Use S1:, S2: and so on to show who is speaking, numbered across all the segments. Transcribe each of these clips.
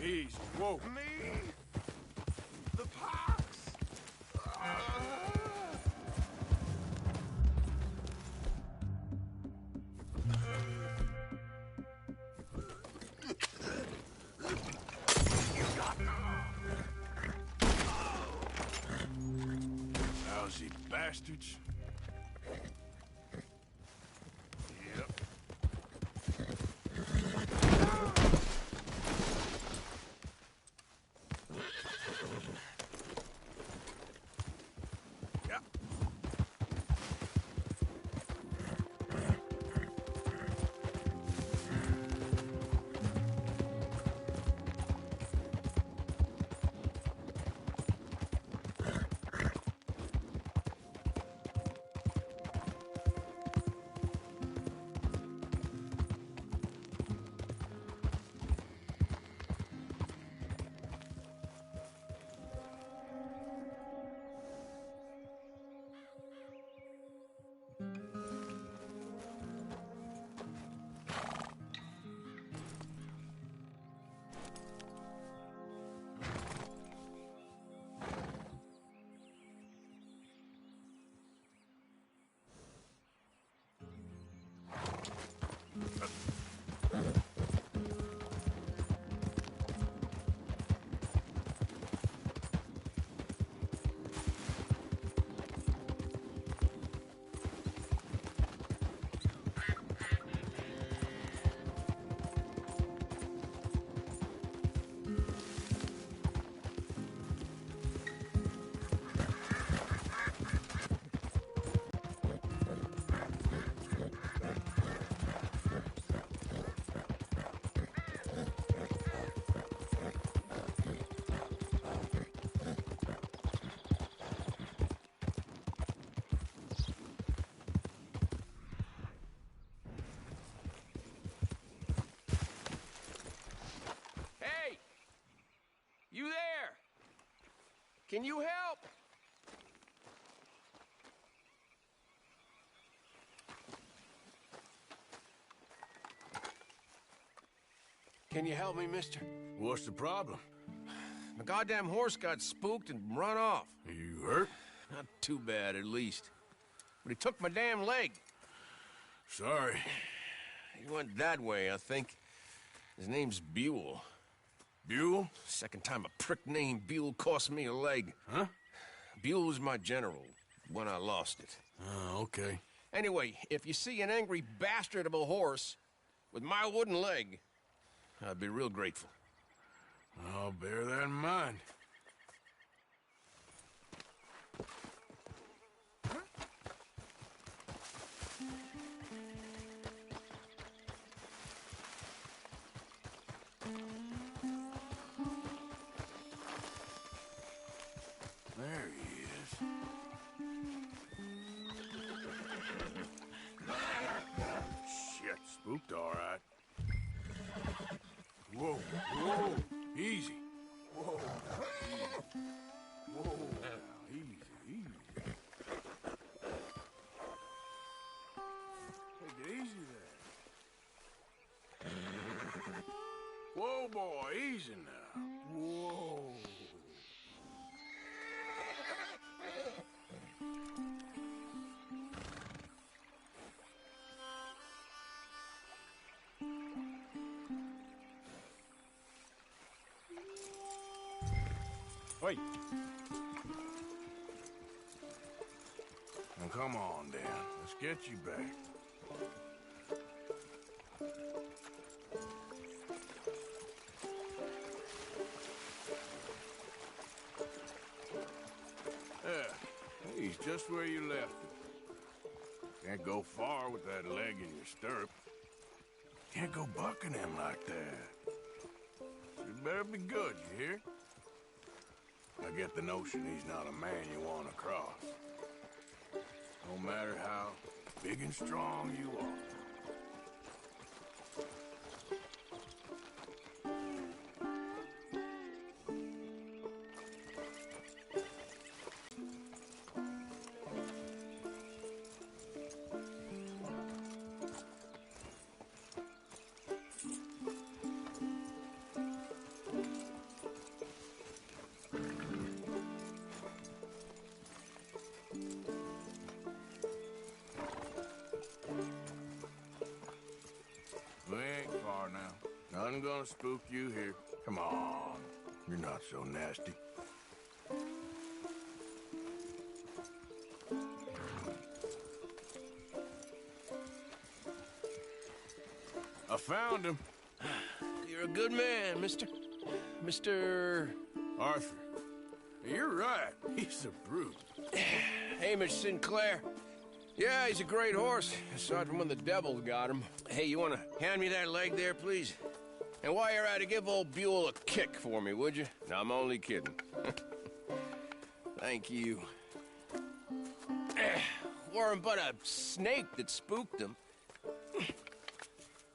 S1: Easy. Whoa.
S2: Me? The pox?
S1: Lousy bastards. Yep. Yep.
S3: Hey! You there? Can you help? Can you help me, mister?
S1: What's the problem?
S3: My goddamn horse got spooked and run off.
S1: Are you hurt?
S3: Not too bad, at least. But he took my damn leg.
S1: Sorry.
S3: He went that way, I think. His name's Buell.
S1: Buell?
S3: Second time a prick named Buell cost me a leg.
S1: Huh?
S3: Buell was my general when I lost it.
S1: Oh, okay.
S3: Anyway, if you see an angry bastard of a horse with my wooden leg, I'd be real grateful.
S1: I'll bear that in mind. There he is. Shit, spooked all right. Whoa, whoa, easy. Whoa, easy. Whoa, now, easy, easy. Take it easy there. Whoa, boy, easy now. Whoa.
S3: Wait.
S1: Now, come on, Dan. Let's get you back. There. He's just where you left him. Can't go far with that leg in your stirrup. Can't go bucking him like that. You better be good, you hear? I get the notion he's not a man you want to cross. No matter how big and strong you are. Nothing gonna spook you here. Come on. You're not so nasty. I found him.
S3: You're a good man, Mr.
S1: Arthur. You're right. He's a brute.
S3: Hamish Sinclair. Yeah, he's a great horse, aside from when the devil got him. Hey, you want to hand me that leg there, please? And while you're at it, give old Buell a kick for me, would you? No, I'm only kidding. Thank you. Weren't but a snake that spooked him.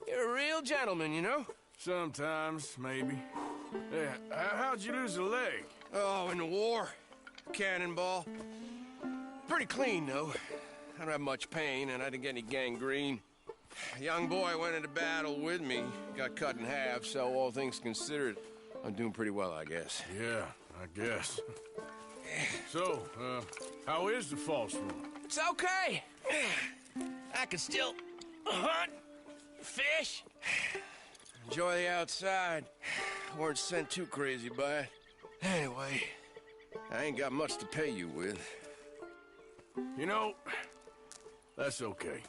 S3: You're a real gentleman, you know?
S1: Sometimes, maybe. Yeah, how'd you lose a leg?
S3: Oh, in the war. Cannonball. Pretty clean, though. I don't have much pain, and I didn't get any gangrene. A young boy went into battle with me, got cut in half, so all things considered, I'm doing pretty well, I guess.
S1: Yeah, I guess. So, how is the false one?
S3: It's okay. I can still hunt, fish, enjoy the outside. Weren't sent too crazy by it. Anyway, I ain't got much to pay you with.
S1: You know, that's okay.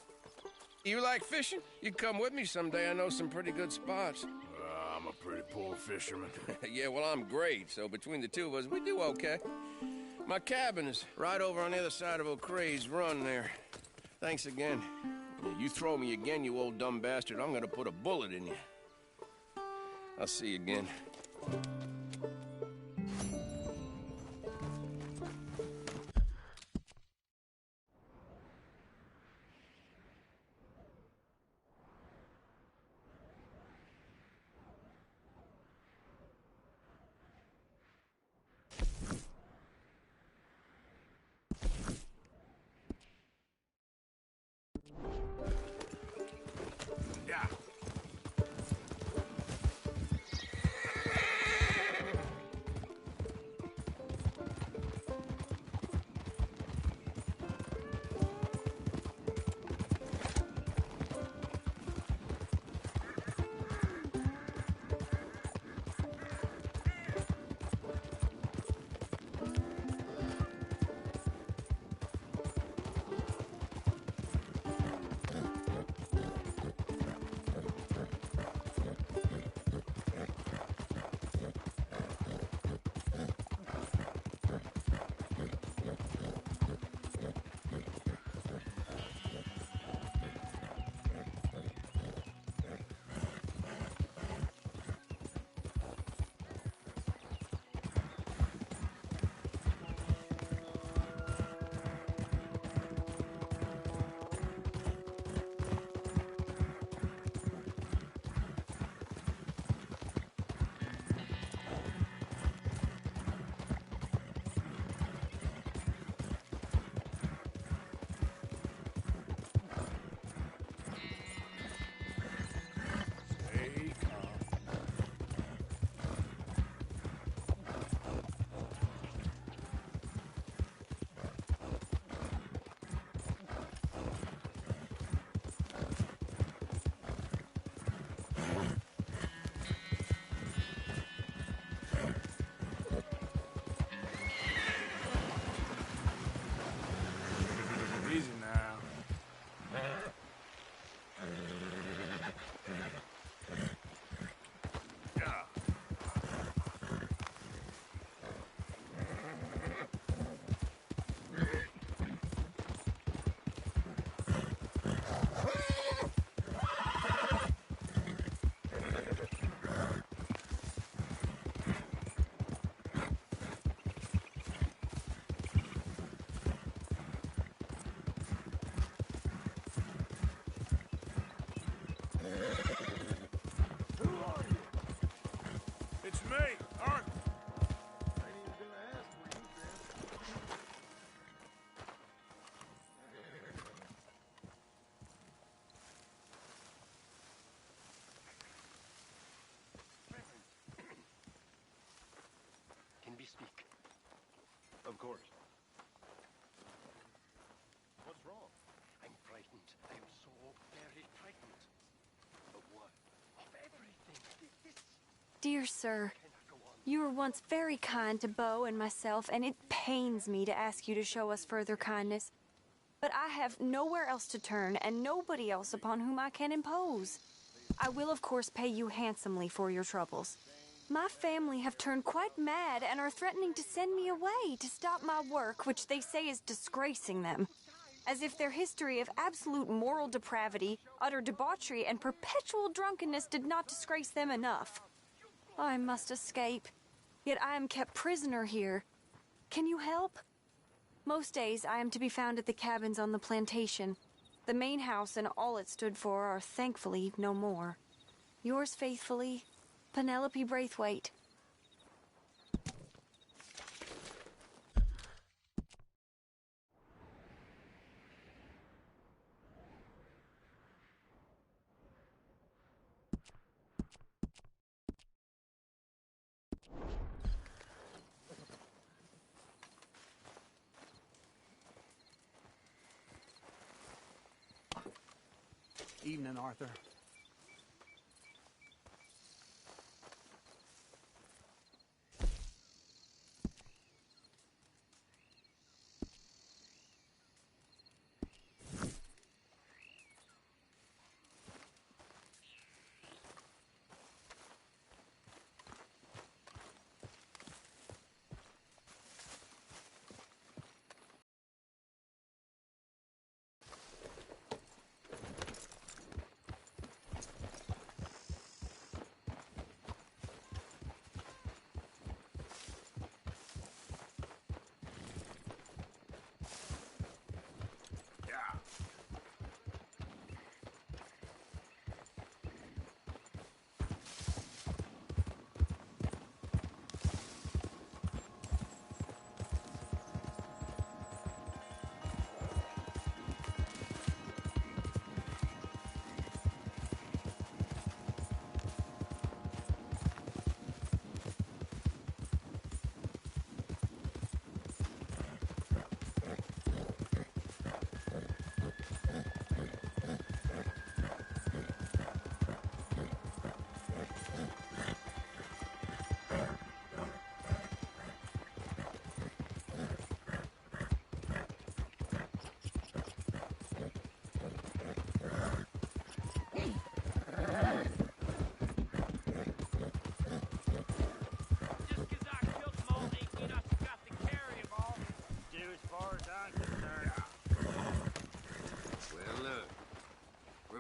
S3: You like fishing? You come with me someday. I know some pretty good spots.
S1: I'm a pretty poor fisherman.
S3: Yeah, well, I'm great, so between the two of us, we do okay. My cabin is right over on the other side of O'Creagh's Run there. Thanks again. You throw me again, you old dumb bastard, I'm gonna put a bullet in you. I'll see you again.
S1: Yeah. Easy now. Yeah. It's me, Arthur. I ain't even gonna ask for you,
S4: Can we speak? Of course. What's wrong? I'm frightened. I am so very frightened. Of what? Of everything.
S5: Dear sir, you were once very kind to Beau and myself, and it pains me to ask you to show us further kindness. But I have nowhere else to turn, and nobody else upon whom I can impose. I will, of course, pay you handsomely for your troubles. My family have turned quite mad and are threatening to send me away to stop my work, which they say is disgracing them. As if their history of absolute moral depravity, utter debauchery, and perpetual drunkenness did not disgrace them enough. I must escape, yet I am kept prisoner here. Can you help? Most days I am to be found at the cabins on the plantation. The main house and all it stood for are thankfully no more. Yours faithfully, Penelope Braithwaite.
S6: Evening, Arthur.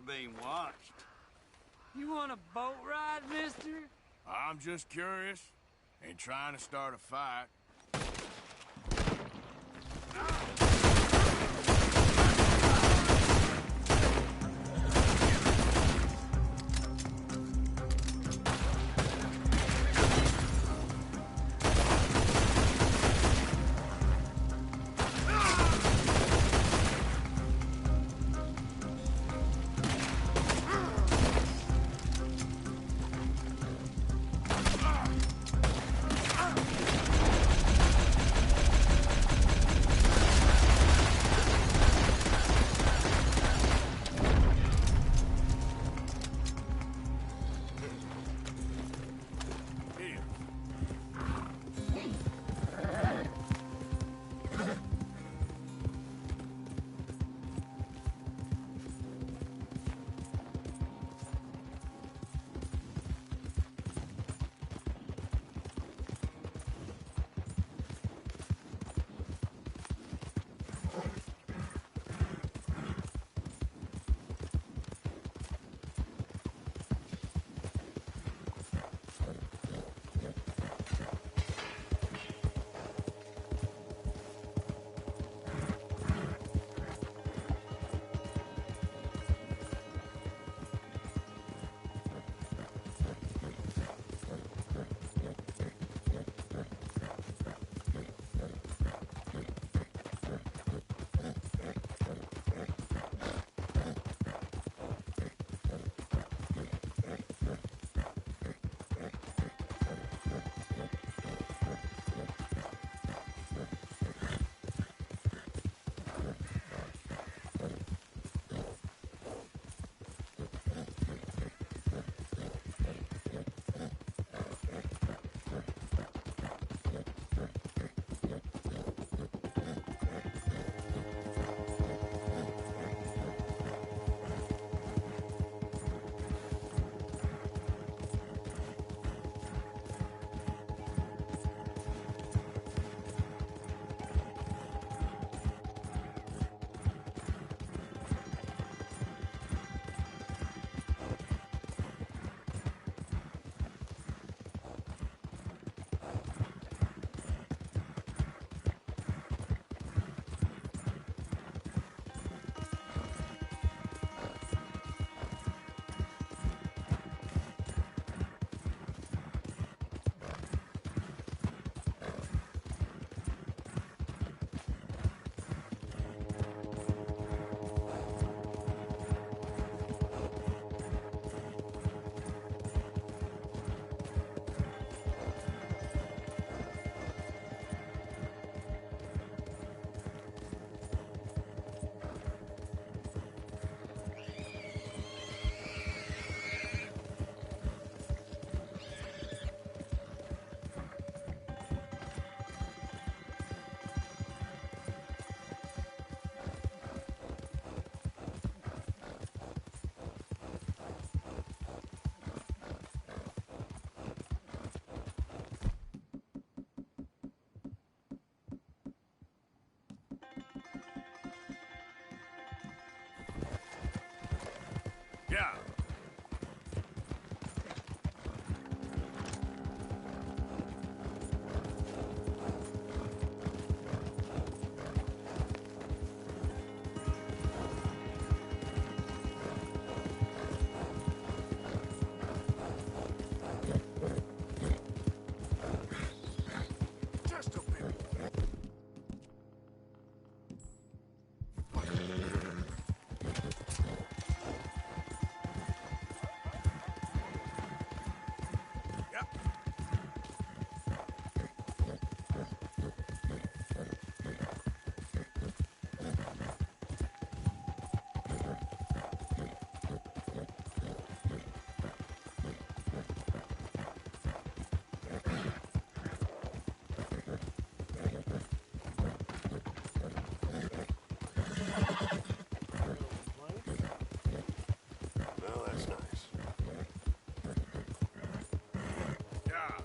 S2: Being watched.
S7: You want a boat ride, mister?
S1: I'm just curious. Ain't trying to start a fight. Yeah. Just a bit. Yep. Well, that's nice. Yeah.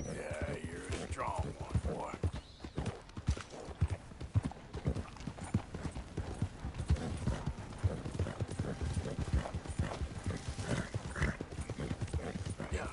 S1: Yeah, you're a strong one, boy. Yeah.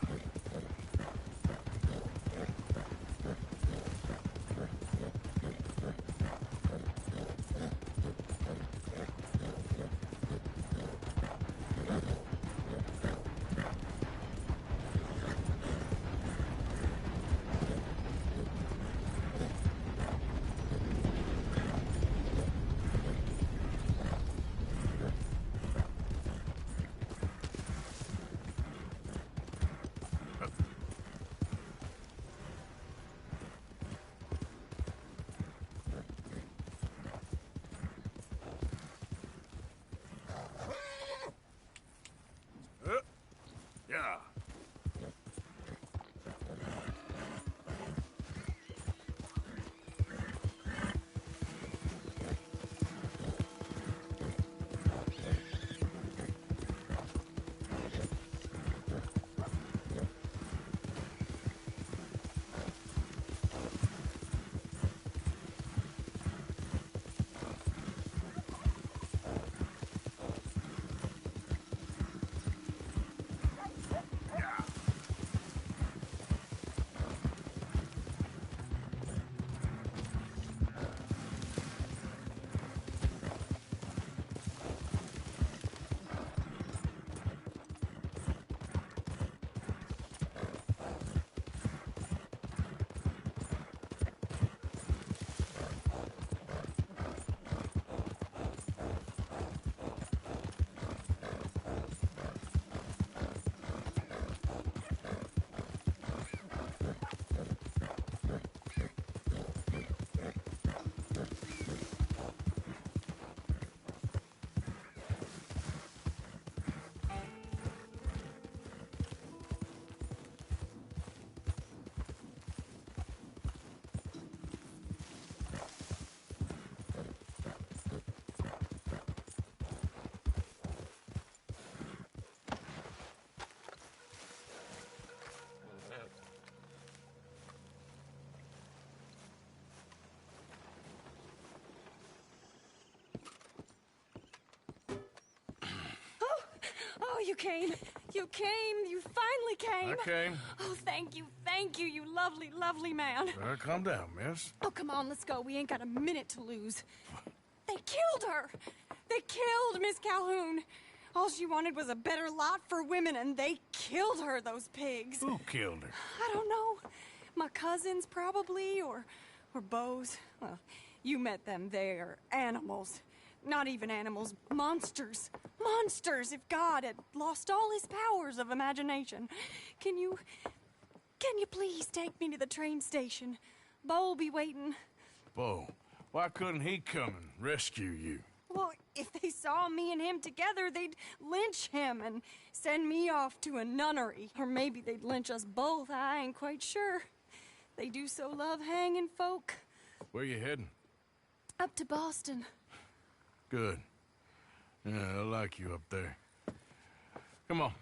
S1: Yeah.
S5: Oh, you came. You came. You finally came.
S1: I came.
S5: Oh, thank you, you lovely, lovely man.
S1: Calm down, miss.
S5: Oh, come on, let's go. We ain't got a minute to lose. They killed her. They killed Miss Calhoun. All she wanted was a better lot for women, and they killed her, those pigs.
S1: Who killed her?
S5: I don't know. My cousins, probably, or Beau's. Well, you met them. They're animals. Not even animals. Monsters. Monsters, if God had lost all his powers of imagination. Can you please take me to the train station? Beau'll be waiting.
S1: Beau, why couldn't he come and rescue you?
S5: Well, if they saw me and him together, they'd lynch him and send me off to a nunnery. Or maybe they'd lynch us both. I ain't quite sure. They do so love hanging folk.
S1: Where you heading?
S5: Up to Boston.
S1: Good. Yeah, I like you up there. Come on,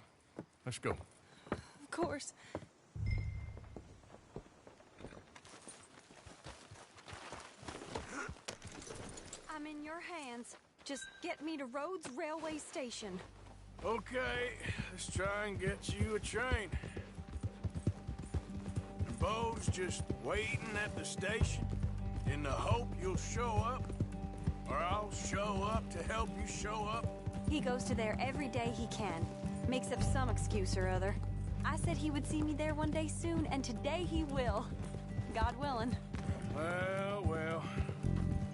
S1: let's go.
S5: Of course. I'm in your hands. Just get me to Rhodes Railway Station.
S1: Okay, let's try and get you a train. And Beau's just waiting at the station in the hope you'll show up, or I'll show up to help you show up.
S5: He goes to there every day he can. Makes up some excuse or other. I said he would see me there one day soon, and today he will. God willing.
S1: Well,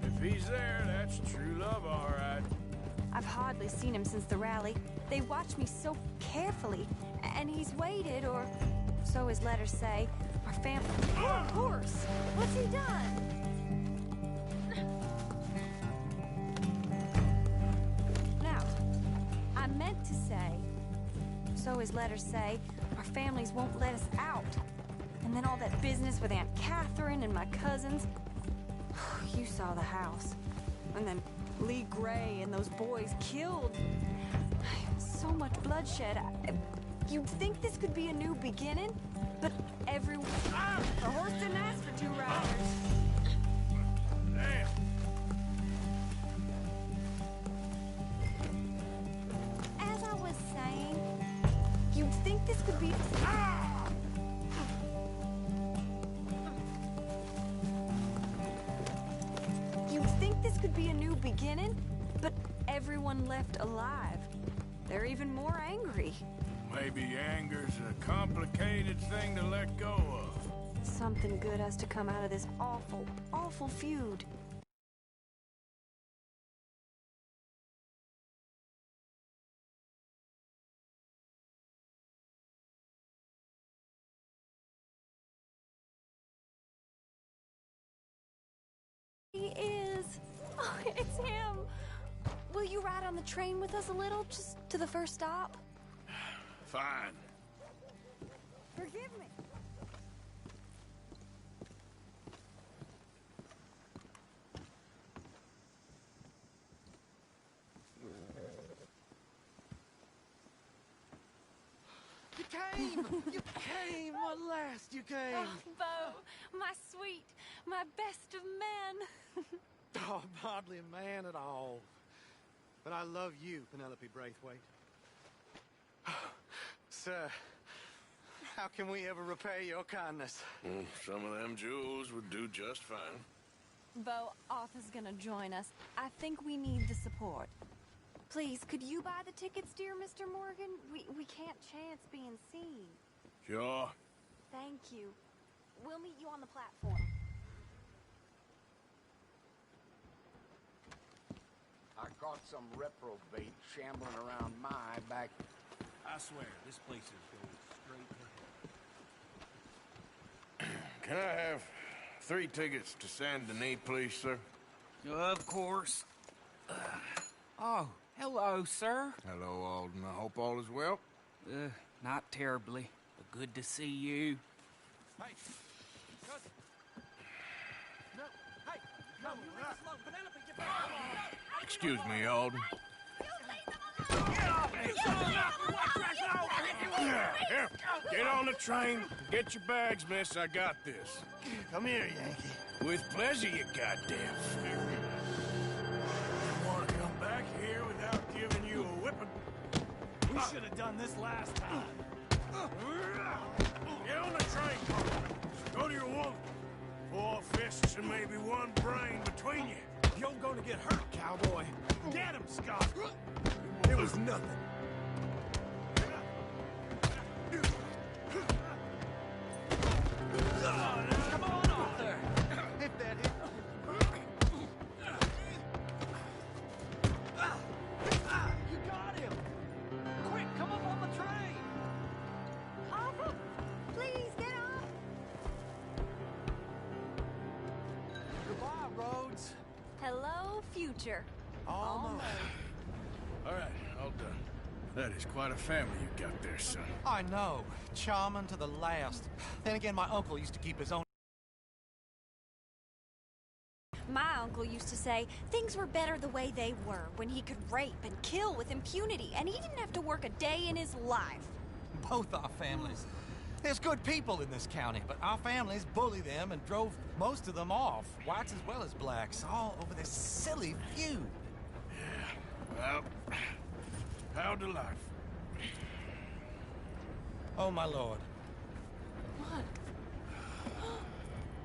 S1: if he's there, that's true love, all right.
S5: I've hardly seen him since the rally. They watch me so carefully, and he's waited, or so his letters say. Our family... Oh, of course! What's he done? Now, I meant to say, so his letters say, our families won't let us out. And then all that business with Aunt Catherine and my cousins. You saw the house. And then Lee Gray and those boys killed. So much bloodshed. You'd think this could be a new beginning, but everyone... The horse didn't ask for 2 riders.
S1: Damn.
S5: As I was saying, you'd think this could be... You'd think this could be a new beginning, but everyone left alive. They're even more angry.
S1: Maybe anger's a complicated thing to let go of.
S5: Something good has to come out of this awful, awful feud. He is. Oh, it's him. Will you ride on the train with us a little, just to the first stop?
S1: Fine.
S5: Forgive me.
S2: You came! You came! At last you came!
S5: Oh, Beau, my sweet, my best of men.
S2: Oh, I'm hardly a man at all. But I love you, Penelope Braithwaite. Sir, how can we ever repay your kindness?
S1: Some of them jewels would do just fine.
S5: Beau, Arthur's gonna join us. I think we need the support. Please, could you buy the tickets, dear Mr. Morgan? We can't chance being seen.
S1: Sure.
S5: Thank you. We'll meet you on the platform.
S8: I caught some reprobate shambling around my back.
S9: I swear, this place is going straight to hell.
S1: Can I have 3 tickets to Saint Denis, please, sir?
S7: Of course. Oh, hello, sir.
S1: Hello, Alden. I hope all is well.
S7: Not terribly, but good to see you.
S2: Hey! Cousin! No! Hey! No, you leave us alone! Penelope, get back!
S1: Excuse me, Alden. Here, get on the train. Get your bags, miss. I got this.
S2: Come here, Yankee.
S1: With pleasure, you goddamn figure. You want to come back here without giving you a whipping?
S2: We should have done this last time.
S1: Get on the train, Carl. Go to your woman. 4 fists and maybe 1 brain between you.
S2: You're gonna get hurt, cowboy. Get him, Scott. It was nothing.
S7: Come on, Arthur.
S2: Hit that hit. You got him. Quick, come up on the train.
S5: Arthur, please get up.
S2: Goodbye, Rhodes.
S5: Hello, future.
S2: Almost.
S1: All right, all done. That is quite a family you got there, son.
S2: I know. Charming to the last. Then again, my uncle used to keep his own.
S5: My uncle used to say things were better the way they were, when he could rape and kill with impunity, and he didn't have to work a day in his life.
S2: Both our families. There's good people in this county, but our families bullied them and drove most of them off, whites as well as blacks, all over this silly feud.
S1: Well, how to life?
S2: Oh, my lord.
S5: What?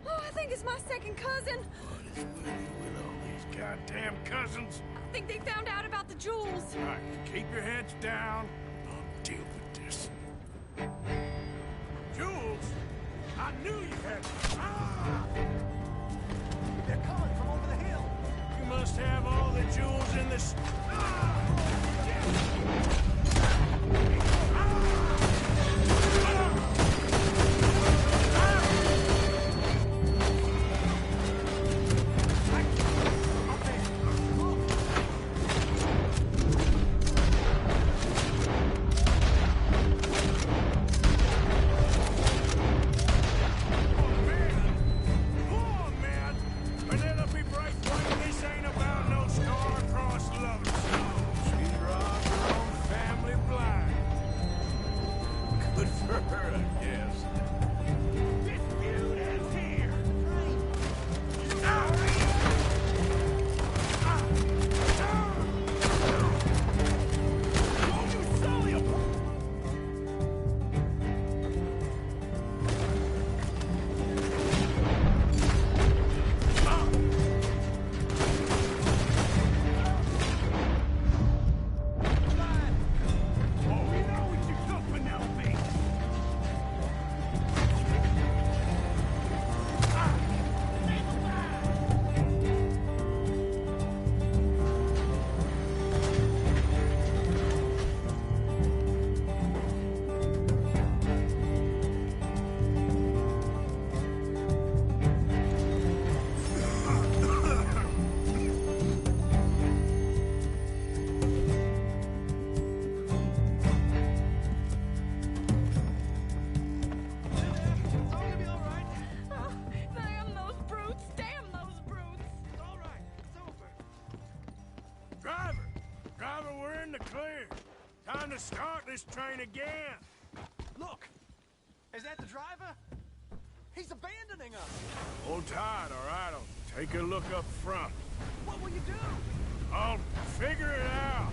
S5: Oh, I think it's my second cousin.
S1: What is with you with all these goddamn cousins?
S5: I think they found out about the jewels.
S1: All right, keep your heads down. I'll deal with this. Jules? I knew you had... Ah!
S2: They're coming from over the hill.
S1: You must have all the jewels in this... Ah! To start this train again.
S2: Look! Is that the driver? He's abandoning us!
S1: Hold tight, all right? I'll take a look up front.
S2: What will you do?
S1: I'll figure it out.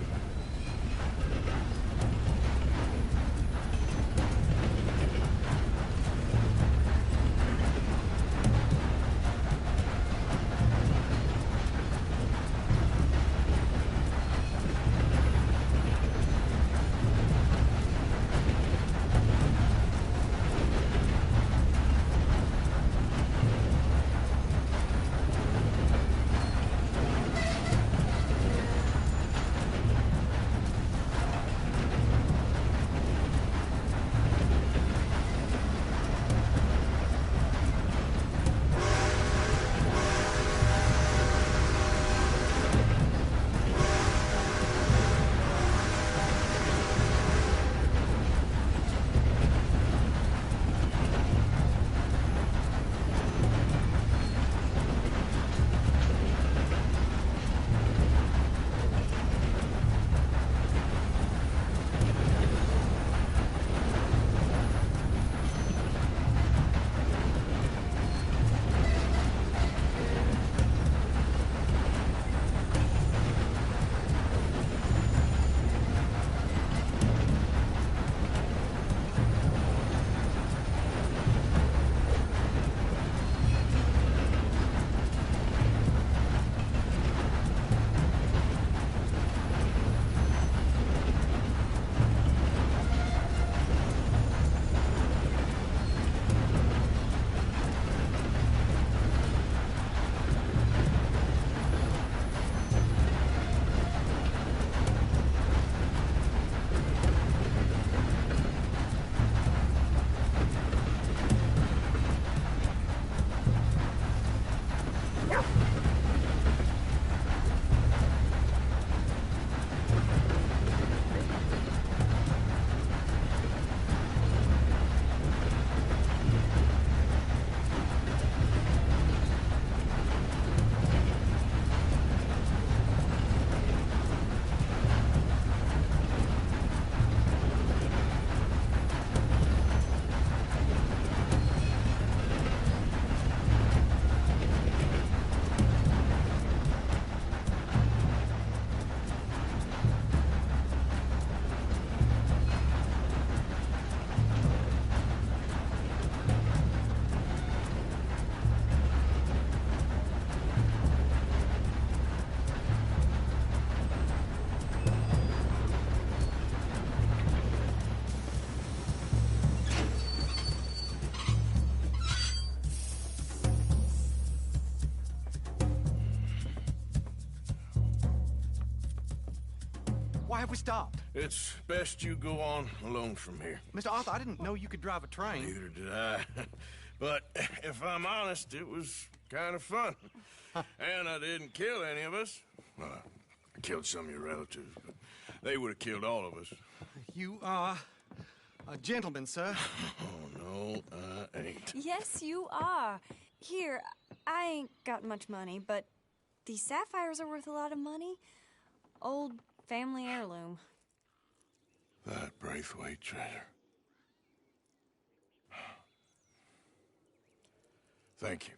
S2: Why have we stopped?
S1: It's best you go on alone from here.
S2: Mr. Arthur, I didn't know you could drive a train.
S1: Neither did I. But if I'm honest, it was kind of fun. And I didn't kill any of us. Well, I killed some of your relatives, but they would have killed all of us.
S2: You are a gentleman, sir.
S1: Oh, no, I ain't.
S5: Yes, you are. Here, I ain't got much money, but these sapphires are worth a lot of money. Old family heirloom.
S1: That Braithwaite treasure. Thank you.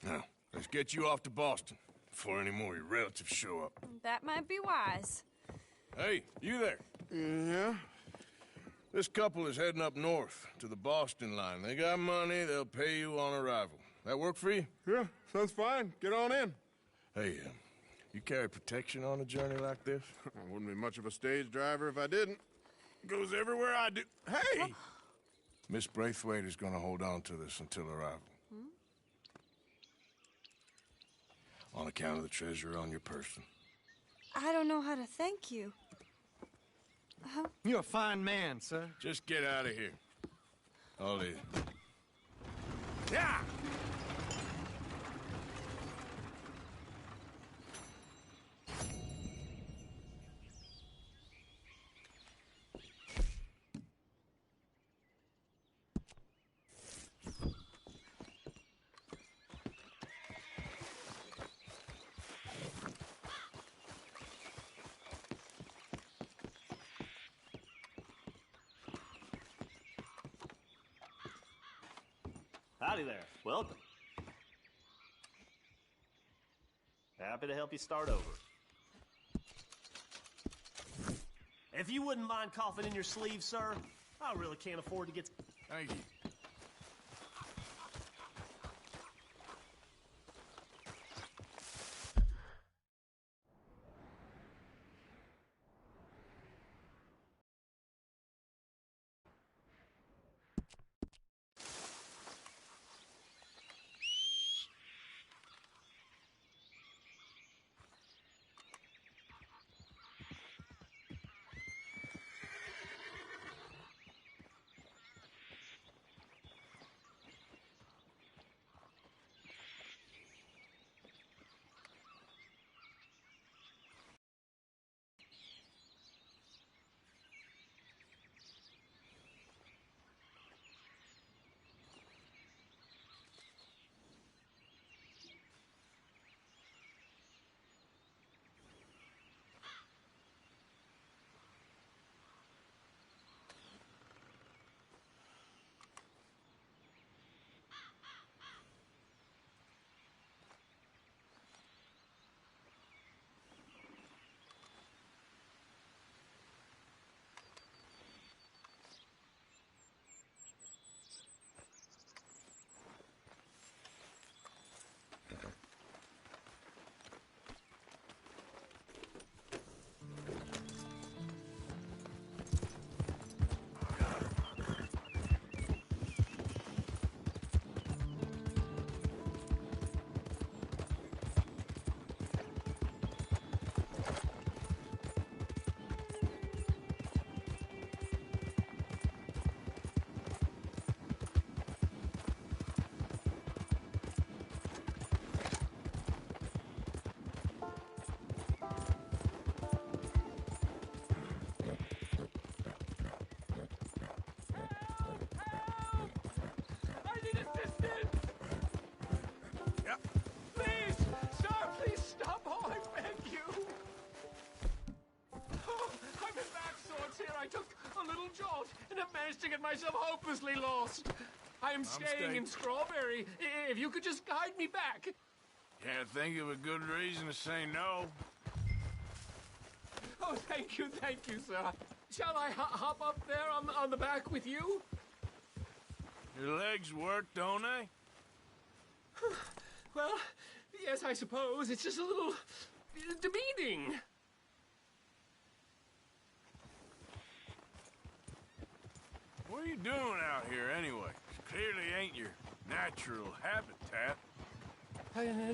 S1: Now, let's get you off to Boston before any more of your relatives show up.
S5: That might be wise.
S1: Hey, you there? Yeah? This couple is heading up north to the Boston line. They got money, they'll pay you on arrival. That work for you?
S10: Yeah, sounds fine. Get on in.
S1: Hey, you carry protection on a journey like this?
S10: I wouldn't be much of a stage driver if I didn't. Goes everywhere I do. Hey!
S1: Miss Braithwaite is gonna hold on to this until arrival. On account of the treasure on your person.
S5: I don't know how to thank you.
S2: You're a fine man, sir.
S1: Just get out of here. I'll leave. Yeah!
S11: Howdy there. Welcome. Happy to help you start over. If you wouldn't mind coughing in your sleeve, sir, I really can't afford to get...
S1: Thank you.
S7: To get myself hopelessly lost. I am staying in Strawberry. If you could just guide me back.
S1: Can't think of a good reason to say no.
S7: Oh, thank you, sir. Shall I hop up there on the back with you?
S1: Your legs work, don't they?
S7: Well, yes, I suppose. It's just a little demeaning.
S1: What are you doing out here anyway? It clearly ain't your natural habitat.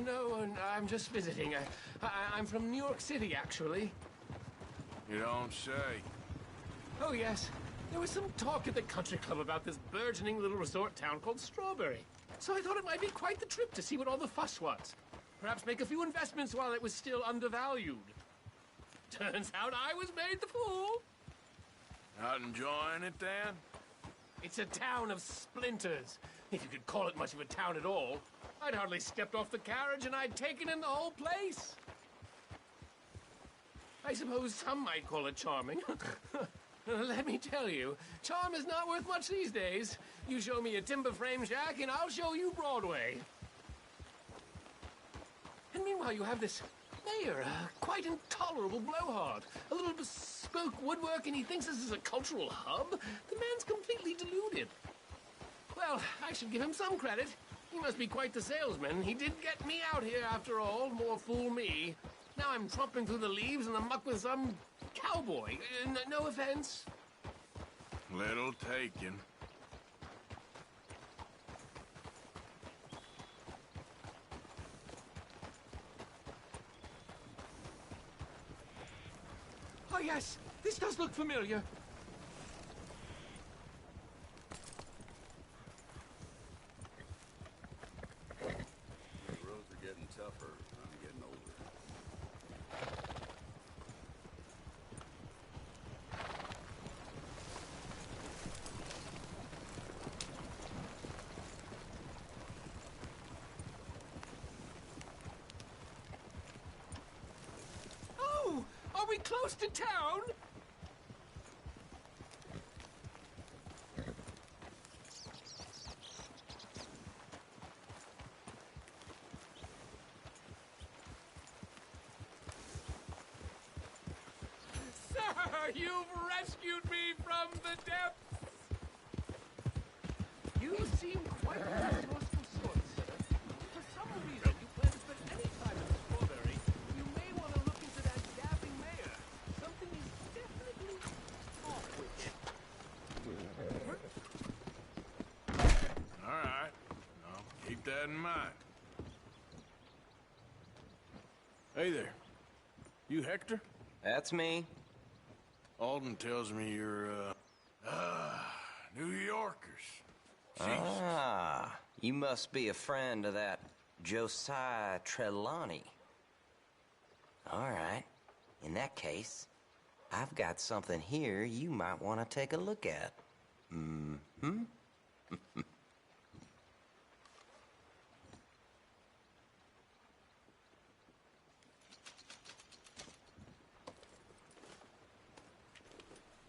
S7: No, I'm just visiting. I'm from New York City, actually.
S1: You don't say.
S7: Oh, yes. There was some talk at the country club about this burgeoning little resort town called Strawberry. So I thought it might be quite the trip to see what all the fuss was. Perhaps make a few investments while it was still undervalued. Turns out I was made the fool.
S1: Not enjoying it, then?
S7: It's a town of splinters, if you could call it much of a town at all. I'd hardly stepped off the carriage and I'd taken in the whole place. I suppose some might call it charming. Let me tell you, charm is not worth much these days. You show me a timber frame shack and I'll show you Broadway. And meanwhile you have this mayor, a quite intolerable blowhard. A little bespoke woodwork and he thinks this is a cultural hub? The man's completely deluded. Well, I should give him some credit. He must be quite the salesman. He did get me out here after all, more fool me. Now I'm tromping through the leaves in the muck with some cowboy. No offense.
S1: Little taken.
S7: Oh, yes. This does look familiar.
S12: The roads are getting tougher. I'm getting older.
S7: Oh, are we close to town? Sir, you've rescued me from the depths. You seem quite resourceful sort, sir. For some reason, you plan to spend any time in Strawberry. You may want to look into that dabbing mayor. Something is definitely awkward.
S1: All right. I'll keep that in mind. Hey there. You Hector?
S13: That's me.
S1: Alden tells me you're, New Yorkers.
S13: Ah, you must be a friend of that Josiah Trelawney. All right. In that case, I've got something here you might want to take a look at. Mm-hmm.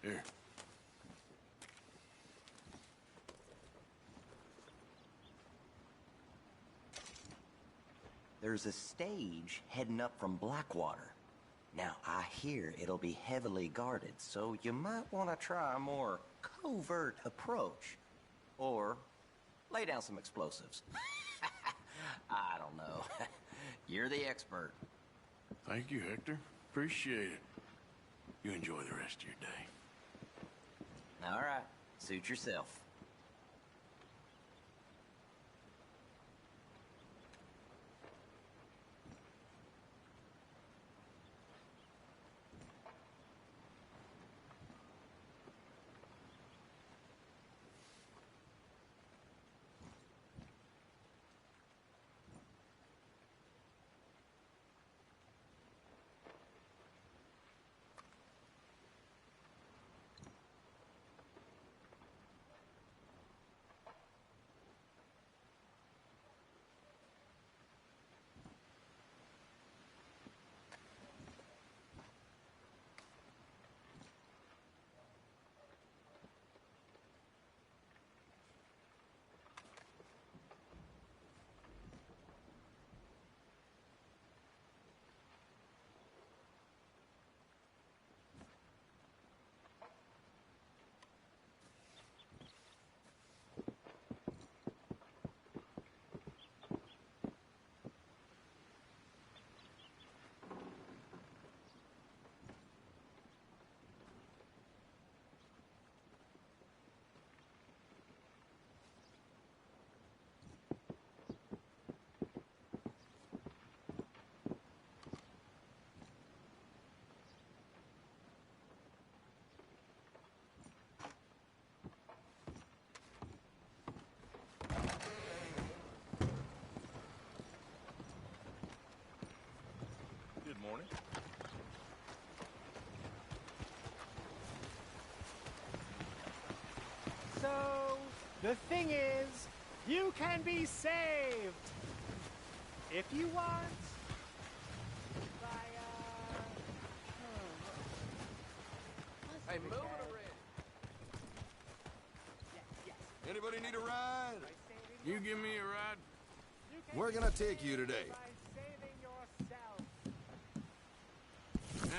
S1: Here.
S13: There's a stage heading up from Blackwater. Now, I hear it'll be heavily guarded, so you might want to try a more covert approach. Or lay down some explosives. I don't know. You're the expert.
S1: Thank you, Hector. Appreciate it. You enjoy the rest of your day.
S13: All right. Suit yourself.
S14: The thing is, you can be saved. If you want.
S3: Hey, move it around.
S12: Anybody need a ride?
S1: You give me a ride?
S12: Where can I take you today?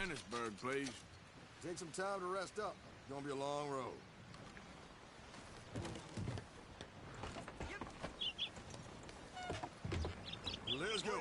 S1: Annisburg, please.
S12: Take some time to rest up. It's gonna be a long road. Let's go.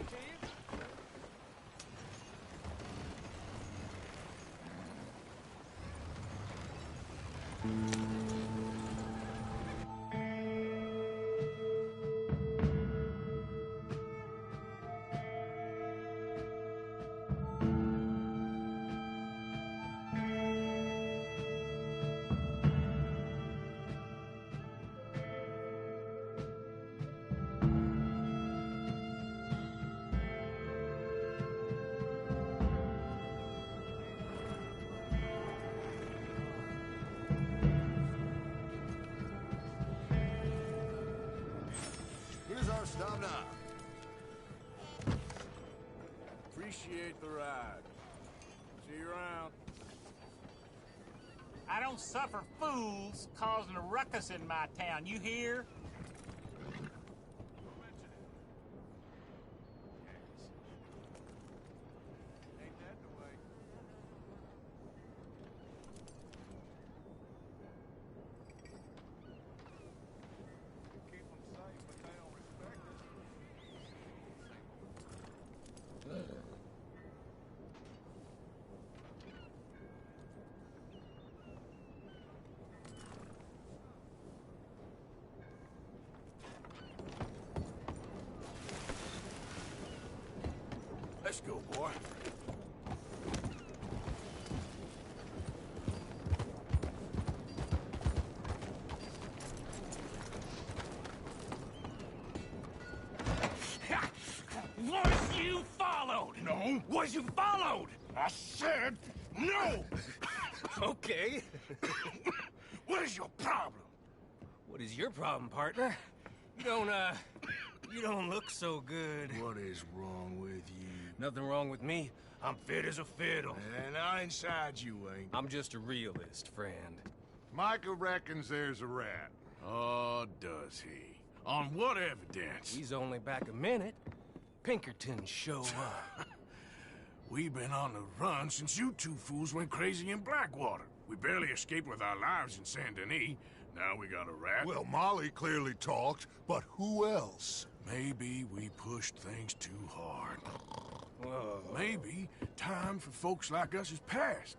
S12: Here's our stop now.
S1: Appreciate the ride. See you around.
S14: I don't suffer fools causing a ruckus in my town, you hear?
S1: Let's go, boy.
S14: Was you followed?
S1: No.
S14: Was you followed?
S1: I said no!
S2: Okay.
S1: What is your problem?
S2: What is your problem, partner? You don't look so good.
S1: What is wrong with you?
S2: Nothing wrong with me. I'm fit as a fiddle.
S1: And I inside you ain't.
S2: I'm just a realist, friend.
S10: Micah reckons there's a rat.
S1: Oh, does he? On what evidence?
S2: He's only back a minute. Pinkerton show up.
S1: We've been on the run since you two fools went crazy in Blackwater. We barely escaped with our lives in Saint Denis. Now we got a rat.
S10: Well, Molly clearly talked, but who else?
S1: Maybe we pushed things too hard.
S2: Whoa.
S1: Maybe time for folks like us is past.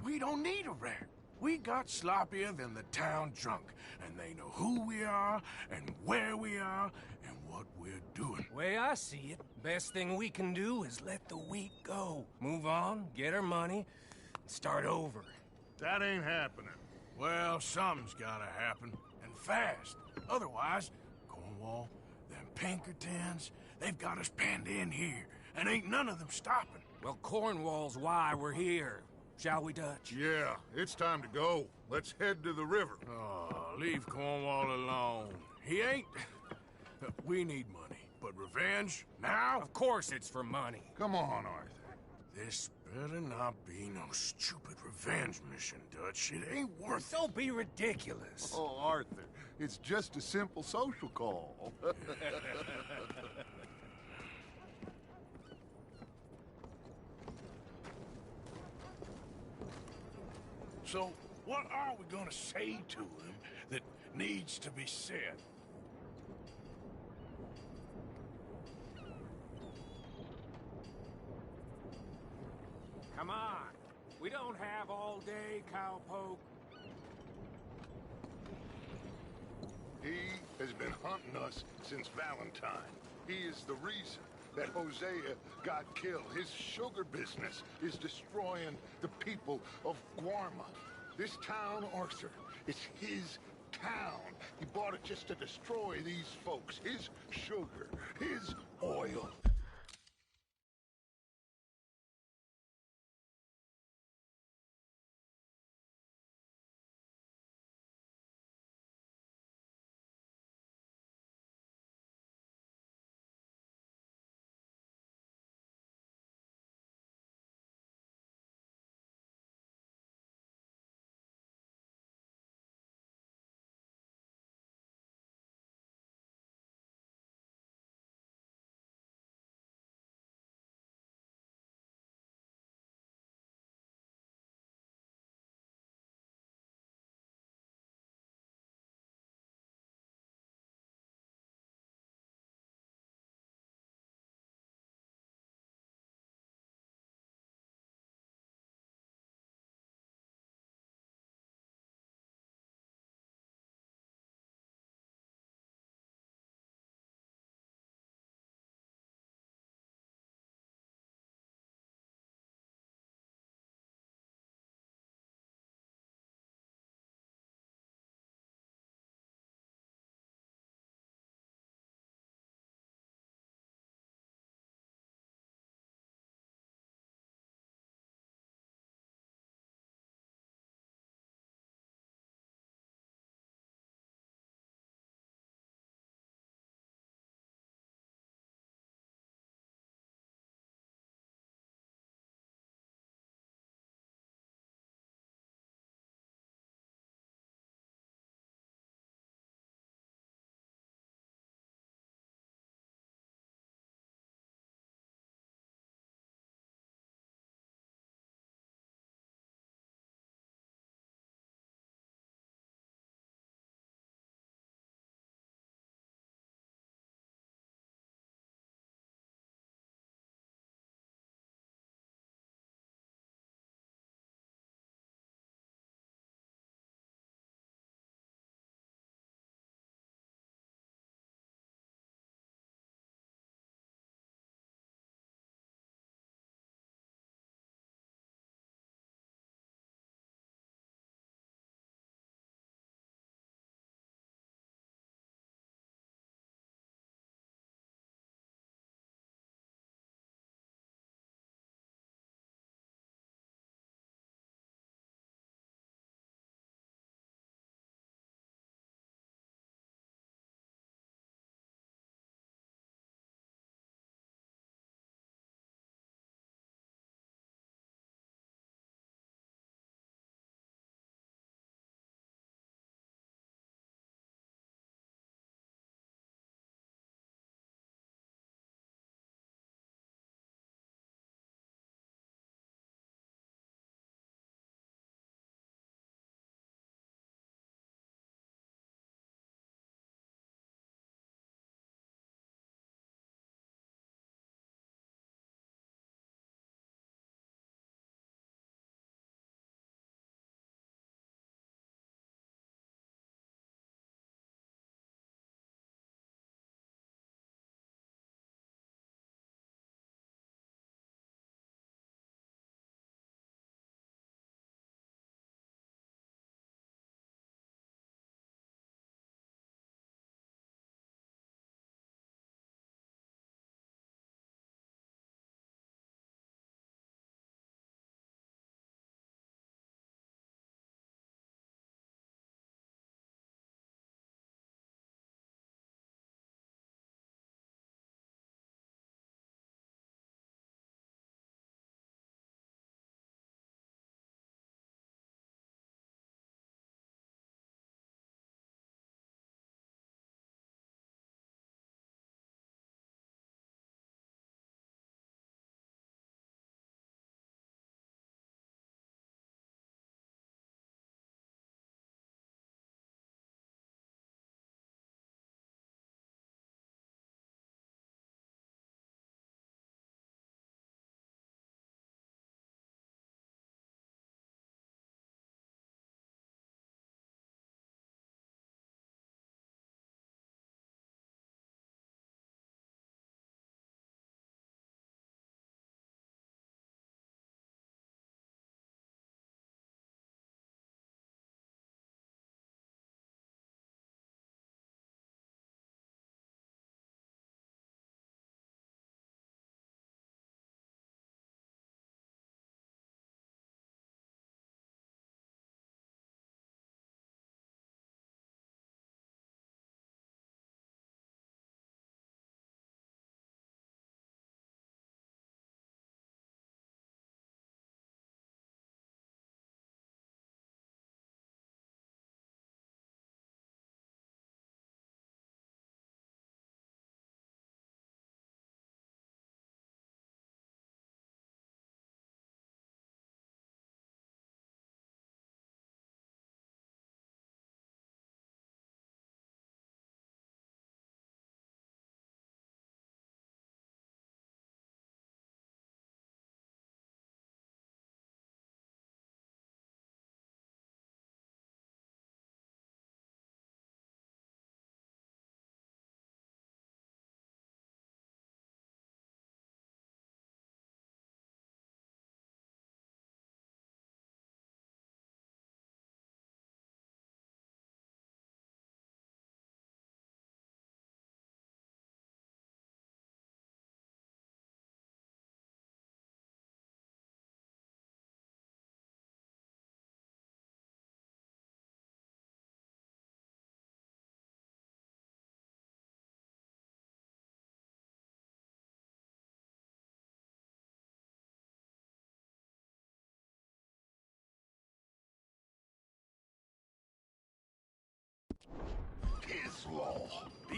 S1: We don't need a rat. We got sloppier than the town drunk, and they know who we are, and where we are, and what we're doing.
S2: Way I see it, best thing we can do is let the week go. Move on, get our money, start over.
S10: That ain't happening.
S1: Well, something's gotta happen, and fast. Otherwise, Cornwall, them Pinkertons, they've got us penned in here, and ain't none of them stopping.
S2: Well, Cornwall's why we're here. Shall we, Dutch?
S10: Yeah, it's time to go. Let's head to the river.
S1: Oh, leave Cornwall alone. He ain't... We need money, but revenge, now?
S2: Of course it's for money.
S10: Come on, Arthur.
S1: This better not be no stupid revenge mission, Dutch. It ain't worth it.
S2: Don't be ridiculous.
S10: Oh, Arthur, it's just a simple social call.
S1: So, what are we gonna say to him that needs to be said?
S2: Come on. We don't have all day, cowpoke.
S10: He has been hunting us since Valentine. He is the reason that Hosea got killed. His sugar business is destroying the people of Guarma. This town, Arthur, it's his town. He bought it just to destroy these folks. His sugar, his oil.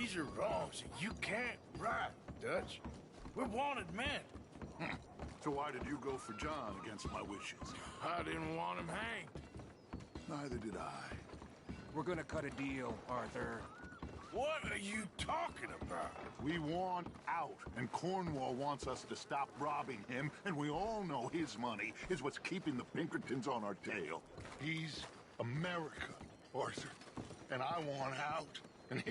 S1: These are wrongs you can't right, Dutch. We're wanted men.
S10: So why did you go for John against my wishes?
S1: I didn't want him hanged.
S10: Neither did I.
S9: We're gonna cut a deal, Arthur.
S1: What are you talking about?
S10: We want out, and Cornwall wants us to stop robbing him, and we all know his money is what's keeping the Pinkertons on our tail. He's America, Arthur, and I want out, and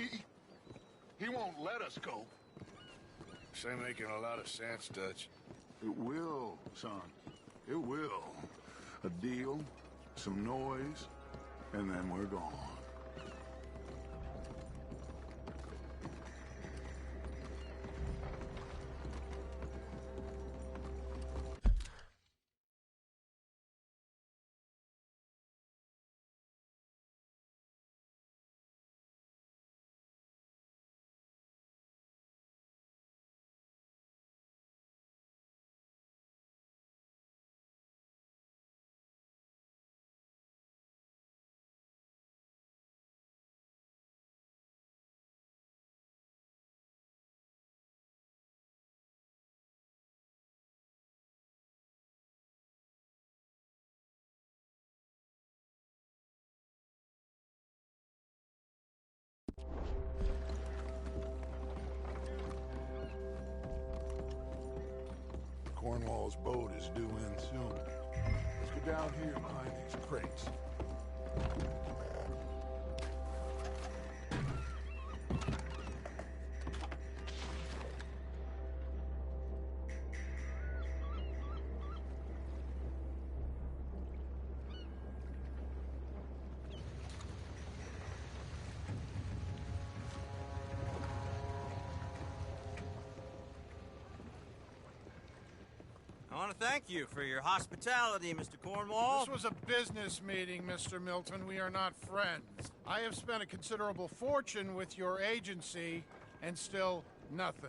S10: he won't let us go.
S1: This ain't making a lot of sense, Dutch.
S10: It will, son. It will. A deal, some noise, and then we're gone. Cornwall's boat is due in soon. Let's get down here behind these crates.
S2: I want to thank you for your hospitality, Mr. Cornwall.
S15: This was a business meeting, Mr. Milton. We are not friends. I have spent a considerable fortune with your agency, and still nothing.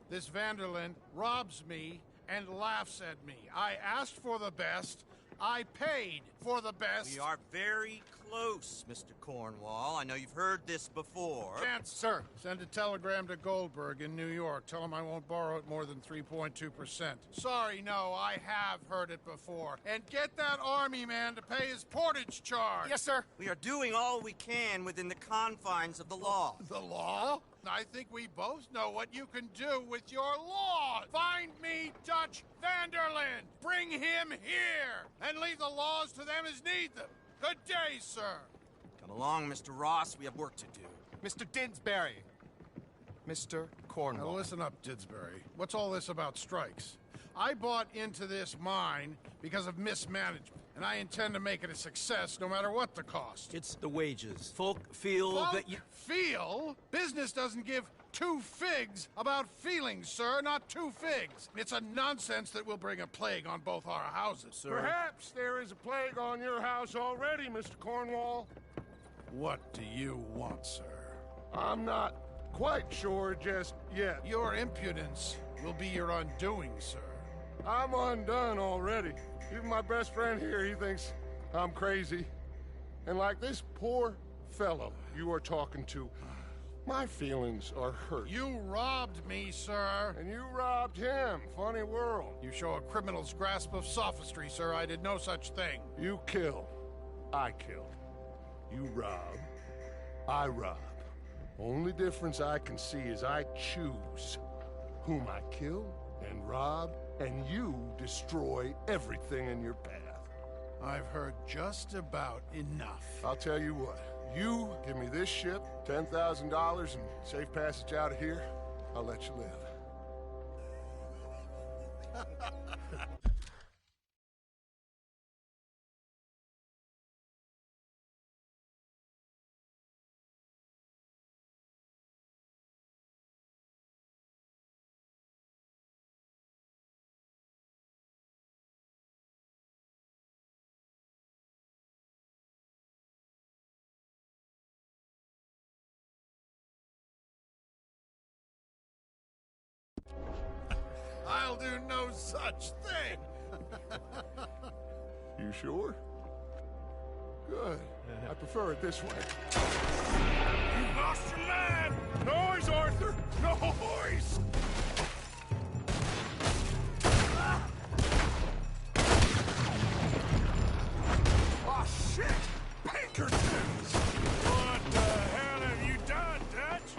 S15: This Vanderlyn robs me and laughs at me. I asked for the best. I paid for the best.
S2: We are very close, Mr. Cornwall. I know you've heard this before.
S15: Chance, sir. Send a telegram to Goldberg in New York. Tell him I won't borrow it more than 3.2%. Sorry, no, I have heard it before. And get that army man to pay his portage charge.
S2: Yes, sir. We are doing all we can within the confines of the law.
S15: The law? I think we both know what you can do with your laws. Find me Dutch Vanderlyn. Bring him here. And leave the laws to them as need them. Good day, sir.
S2: Come along, Mr. Ross. We have work to do.
S16: Mr. Didsbury. Mr. Cornwall.
S15: Now listen up, Didsbury. What's all this about strikes? I bought into this mine because of mismanagement, and I intend to make it a success no matter what the cost.
S9: It's the wages. Folk feel that you...
S15: Feel? Business doesn't give two figs about feelings, sir, not two figs. It's a nonsense that will bring a plague on both our houses, sir.
S10: Perhaps there is a plague on your house already, Mr. Cornwall.
S15: What do you want, sir?
S10: I'm not quite sure just yet.
S15: Your impudence will be your undoing, sir.
S10: I'm undone already. Even my best friend here, he thinks I'm crazy. And like this poor fellow you are talking to, my feelings are hurt.
S15: You robbed me, sir.
S10: And you robbed him. Funny world.
S15: You show a criminal's grasp of sophistry, sir. I did no such thing.
S10: You kill. I kill. You rob. I rob. Only difference I can see is I choose whom I kill and rob, and you destroy everything in your path.
S15: I've heard just about enough.
S10: I'll tell you what. You give me this ship, $10,000, and safe passage out of here, I'll let you live.
S15: I'll do no such thing.
S10: You sure? Good. I prefer it this way.
S1: You lost your man! Noise, Arthur! Noise! Oh, shit! Pinkertons! What the hell have you done, Dutch?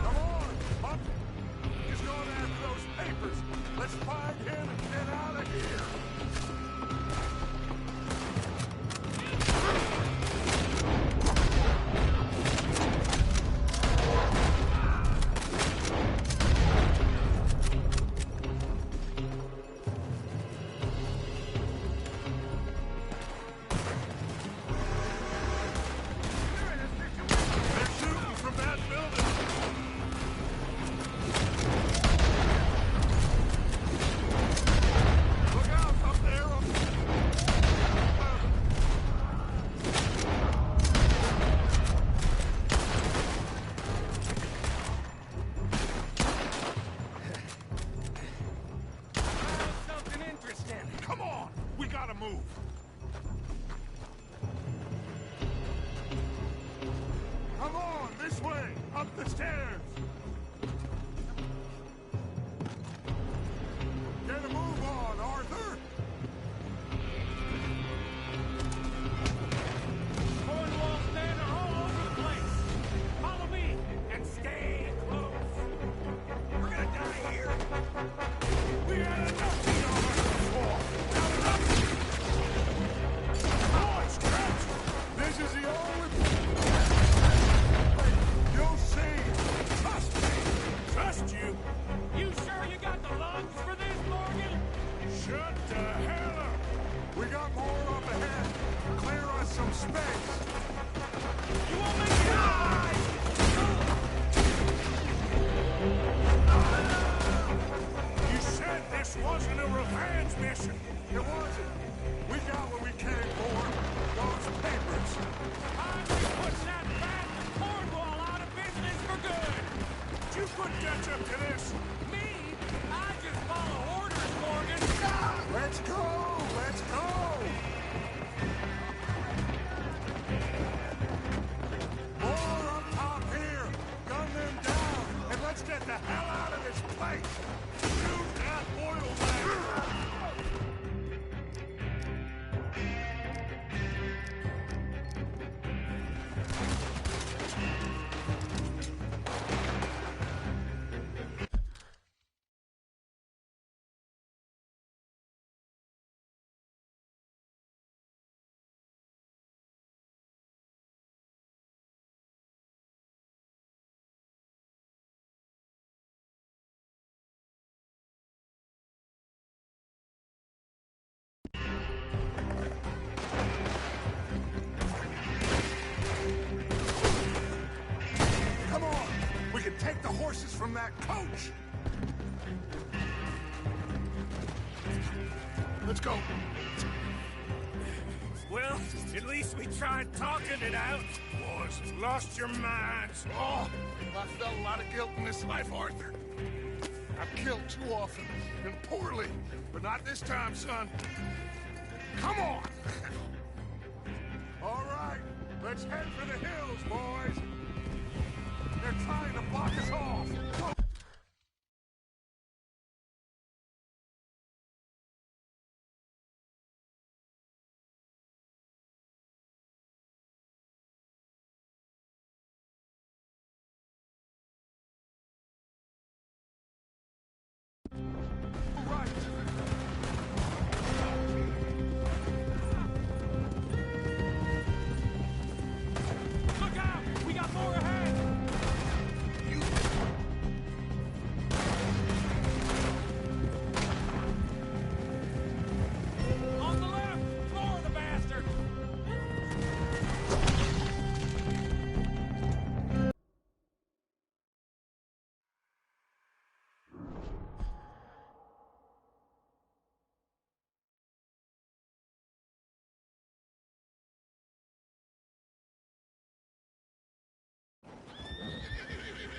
S1: Come on, up! He's going after those papers. Let's find him and get out of here. They're shooting from that building. Look out up there. Something interesting. Come on, we gotta move. Come on, this way, up the stairs. Get a move on, Arthur. Cornwall men are all over the place. Follow me and stay close. We're gonna die here. We had enough heat on us before. Not enough. Boy, Stretch, this is the only... You'll see. Trust me. Trust you? You sure you got the lungs for this, Morgan? Shut the hell up. We got more up ahead. Clear us some space. You want me to die? You said this wasn't a revenge mission. It wasn't. We got what we came for. Those papers. I'm going to put that bastard Cornwall out of business for good. You couldn't catch up to this. Me? I just follow orders, Morgan. Let's go! Let's go! More up top here. Gun them down, and let's get the hell out of this place. Shoot that oil man. Come on! We can take the horses from that coach! Let's go. Well, at least we tried talking it out. Boys, lost your minds. Oh, I felt a lot of guilt in this life, Arthur. I've killed too often, and poorly. But not this time, son. Come on! All right, let's head for the hills, boys. They're trying to block us off. Right. Look out! We got more ahead! On the left! Floor the bastard!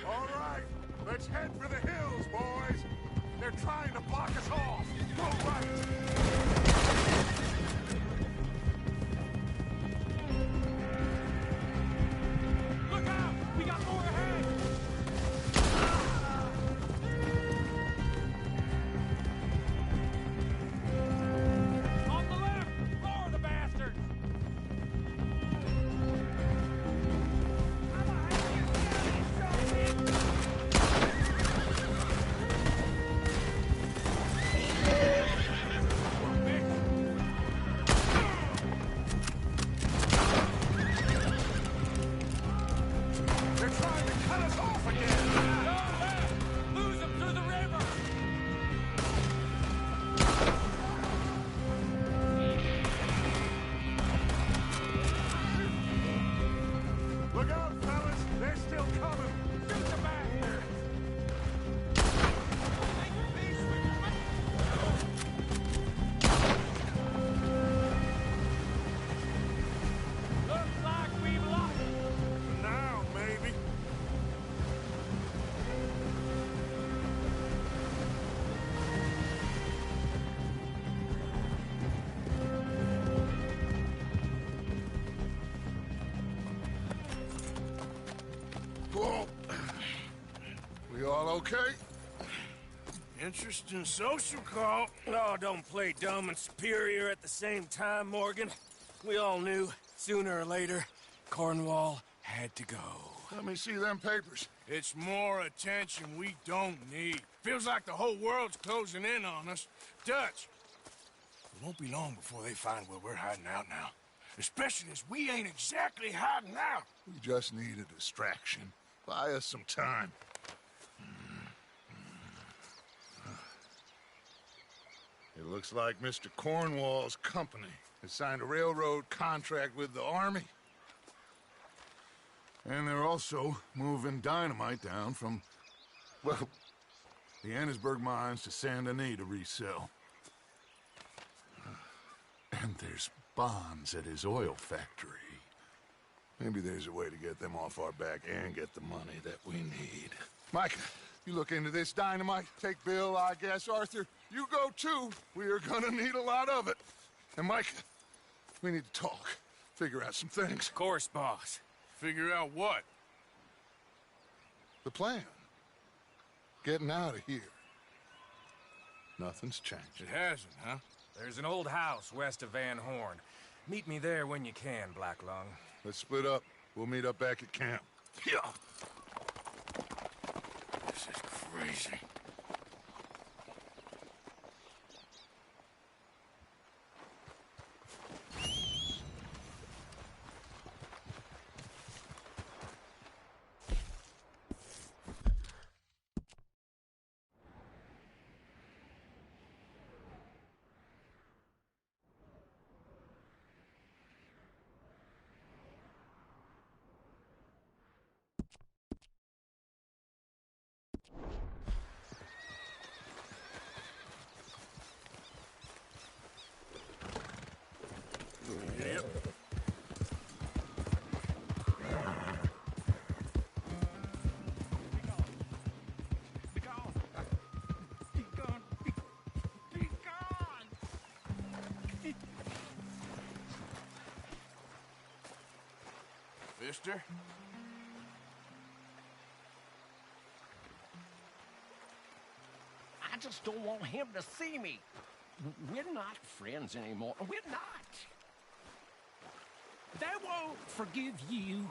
S1: All right, let's head for the hills, boys. They're trying to block us off. Go right.
S10: okay?
S1: Interesting social call.
S17: Oh, don't play dumb and superior at the same time, Morgan. We all knew, sooner or later, Cornwall had to go.
S10: Let me see them papers.
S1: It's more attention we don't need. Feels like the whole world's closing in on us. Dutch, it won't be long before they find where we're hiding out now. Especially as we ain't exactly hiding out.
S10: We just need a distraction. Buy us some time. It looks like Mr. Cornwall's company has signed a railroad contract with the Army. And they're also moving dynamite down from, well, the Annesburg mines to Saint Denis to resell. And there's bonds at his oil factory. Maybe there's a way to get them off our back and get the money that we need. Mike, you look into this dynamite. Take Bill, I guess. Arthur, you go too. We are gonna need a lot of it. And Mike, we need to talk. Figure out some things.
S17: Of course, boss.
S1: Figure out what?
S10: The plan. Getting out of here. Nothing's changed.
S1: It hasn't, huh?
S17: There's an old house west of Van Horn. Meet me there when you can, Black Lung.
S10: Let's split up. We'll meet up back at camp.
S1: Yeah. This is crazy. Mister?
S18: I just don't want him to see me. We're not friends anymore. We're not. They won't forgive you.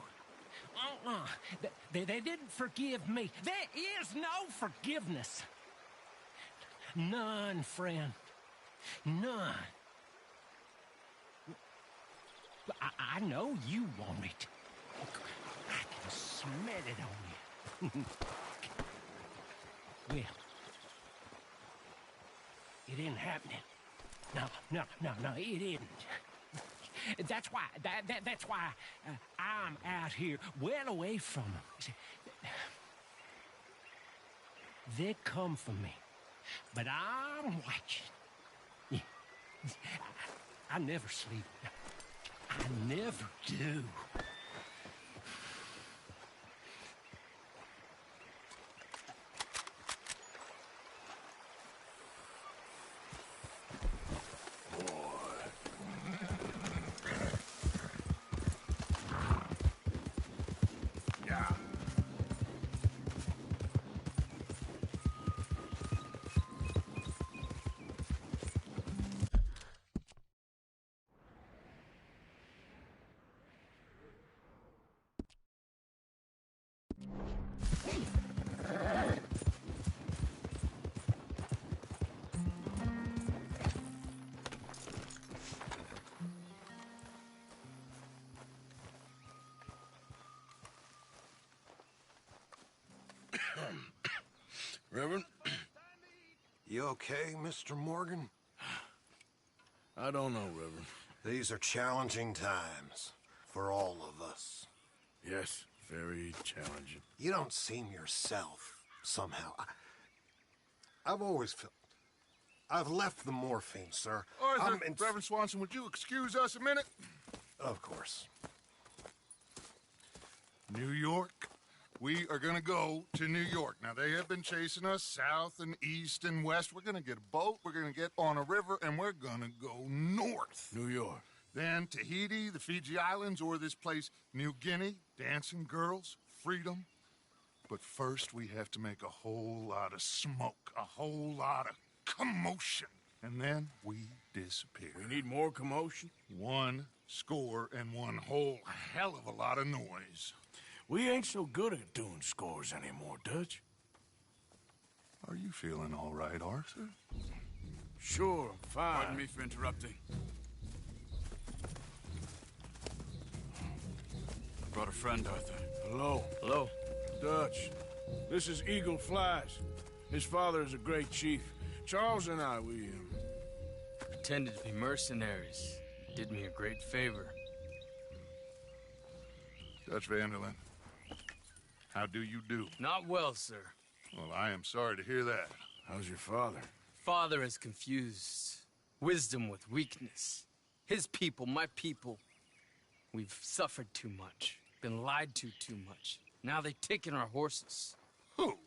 S18: They didn't forgive me. There is no forgiveness. None, friend. None. I know you want it. I can smell it on you. Well, it ain't happening. No, it isn't. That's why, that's why I'm out here, well away from them. They come for me, but I'm watching. Yeah. I never sleep. I never do.
S1: Reverend?
S19: You okay, Mr. Morgan?
S1: I don't know, Reverend.
S19: These are challenging times for all of us.
S1: Yes, very challenging.
S19: You don't seem yourself, somehow. I've always felt... I've left the morphine, sir.
S10: Arthur, Reverend Swanson, would you excuse us a minute?
S19: Of course.
S10: New York. We are gonna go to New York. Now, they have been chasing us south and east and west. We're gonna get a boat, we're gonna get on a river, and we're gonna go north.
S1: New York.
S10: Then Tahiti, the Fiji Islands, or this place, New Guinea, dancing girls, freedom. But first we have to make a whole lot of smoke, a whole lot of commotion. And then we disappear.
S1: We need more commotion?
S10: 1 score and 1 whole hell of a lot of noise.
S1: We ain't so good at doing scores anymore, Dutch.
S10: Are you feeling all right, Arthur?
S1: Sure, I'm fine.
S20: Pardon me for interrupting. I brought a friend, Arthur.
S1: Hello.
S20: Hello.
S1: Dutch. This is Eagle Flies. His father is a great chief. Charles and I, we
S17: pretended to be mercenaries. Did me a great favor.
S10: Dutch van der Linde, how do you do?
S17: Not well, sir.
S10: Well, I am sorry to hear that.
S1: How's your father?
S17: Father has confused wisdom with weakness. His people, my people. We've suffered too much. Been lied to too much. Now they've taken our horses.
S10: Who?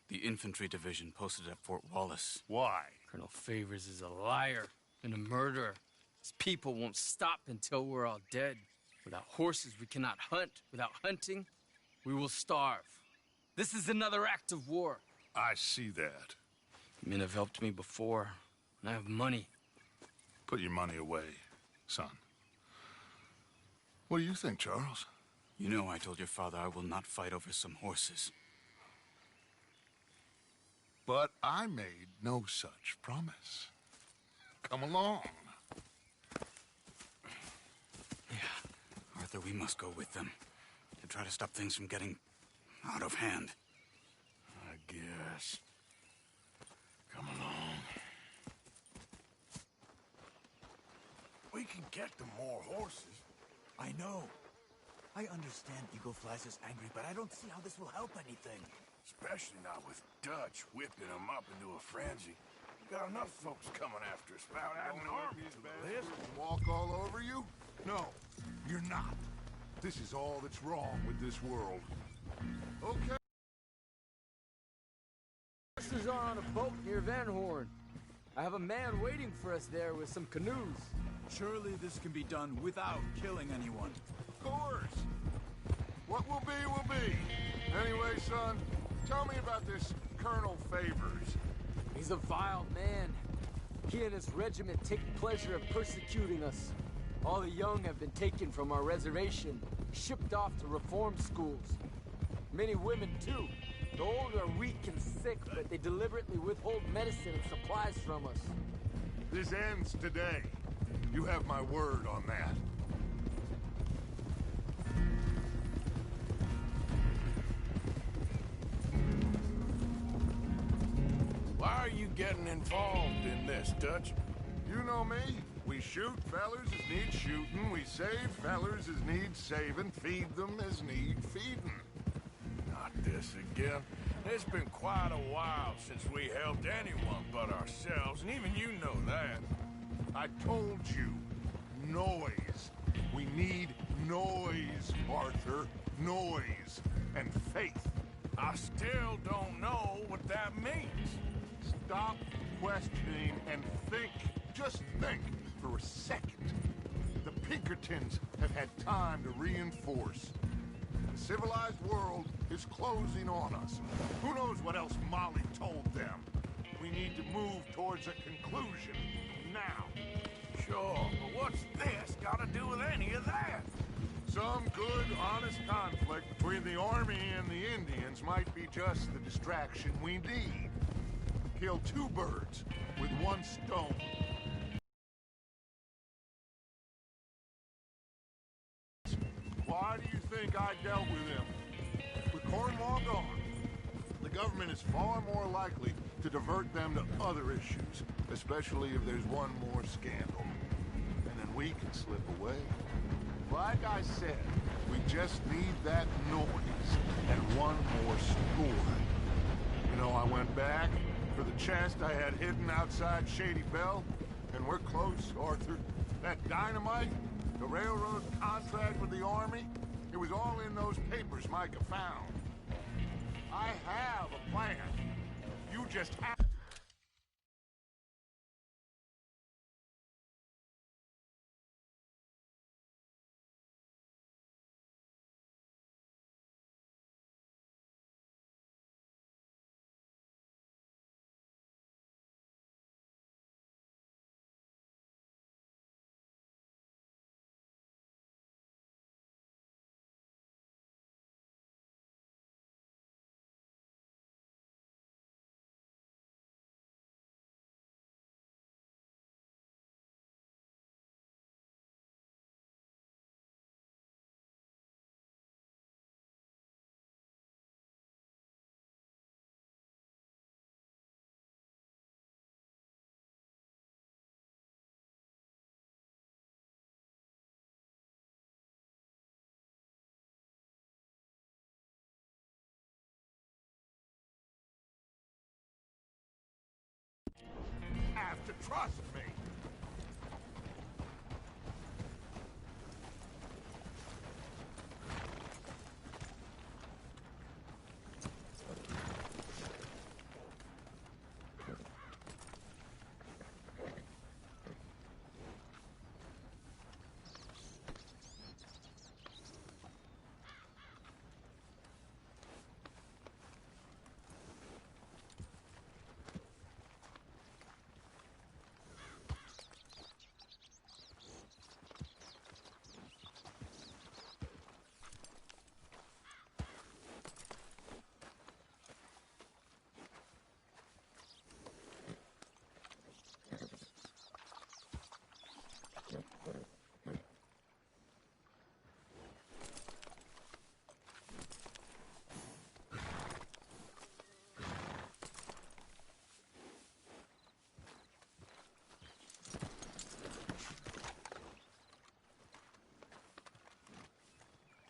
S20: The infantry division posted at Fort Wallace.
S10: Why?
S17: Colonel Favors is a liar and a murderer. His people won't stop until we're all dead. Without horses, we cannot hunt. Without hunting, we will starve. This is another act of war.
S10: I see that.
S17: Men have helped me before, and I have money.
S10: Put your money away, son. What do you think, Charles?
S20: You know I told your father I will not fight over some horses.
S10: But I made no such promise. Come along.
S20: Yeah, Arthur, we must go with them to try to stop things from getting out of hand.
S1: I guess. Come along. We can get them more horses.
S2: I know. I understand Eagle Flies is angry, but I don't see how this will help anything.
S1: Especially not with Dutch whipping them up into a frenzy. Got enough folks coming after us without adding an army to the list.
S10: Walk all over you? No, you're not. This is all that's wrong with this world. Okay.
S17: Horses are on a boat near Van Horn. I have a man waiting for us there with some canoes.
S16: Surely this can be done without killing anyone.
S10: Of course. What will be. Anyway, son, tell me about this Colonel Favors.
S17: He's a vile man. He and his regiment take pleasure in persecuting us. All the young have been taken from our reservation, shipped off to reform schools. Many women, too. The old are weak and sick, but they deliberately withhold medicine and supplies from us.
S10: This ends today. You have my word on that.
S1: Why are you getting involved in this, Dutch?
S10: You know me. We shoot fellers as need shooting. We save fellers as need saving. Feed them as need feeding.
S1: Not this again. It's been quite a while since we helped anyone but ourselves, and even you know that.
S10: I told you. Noise. We need noise, Arthur. Noise. And faith.
S1: I still don't know what that means.
S10: Stop questioning and think. Just think for a second. The Pinkertons have had time to reinforce. The civilized world is closing on us. Who knows what else Molly told them? We need to move towards a conclusion now.
S1: Sure, but what's this got to do with any of that?
S10: Some good, honest conflict between the army and the Indians might be just the distraction we need. Kill 2 birds with 1 stone. Why do you think I dealt with him? With Cornwall gone, the government is far more likely to divert them to other issues, especially if there's one more scandal. And then we can slip away. Like I said, we just need that noise and 1 more score. You know, I went back for the chest I had hidden outside Shady Belle, and we're close, Arthur. That dynamite, the railroad contract with the army, it was all in those papers Micah found. I have a plan. You just have... Trust me.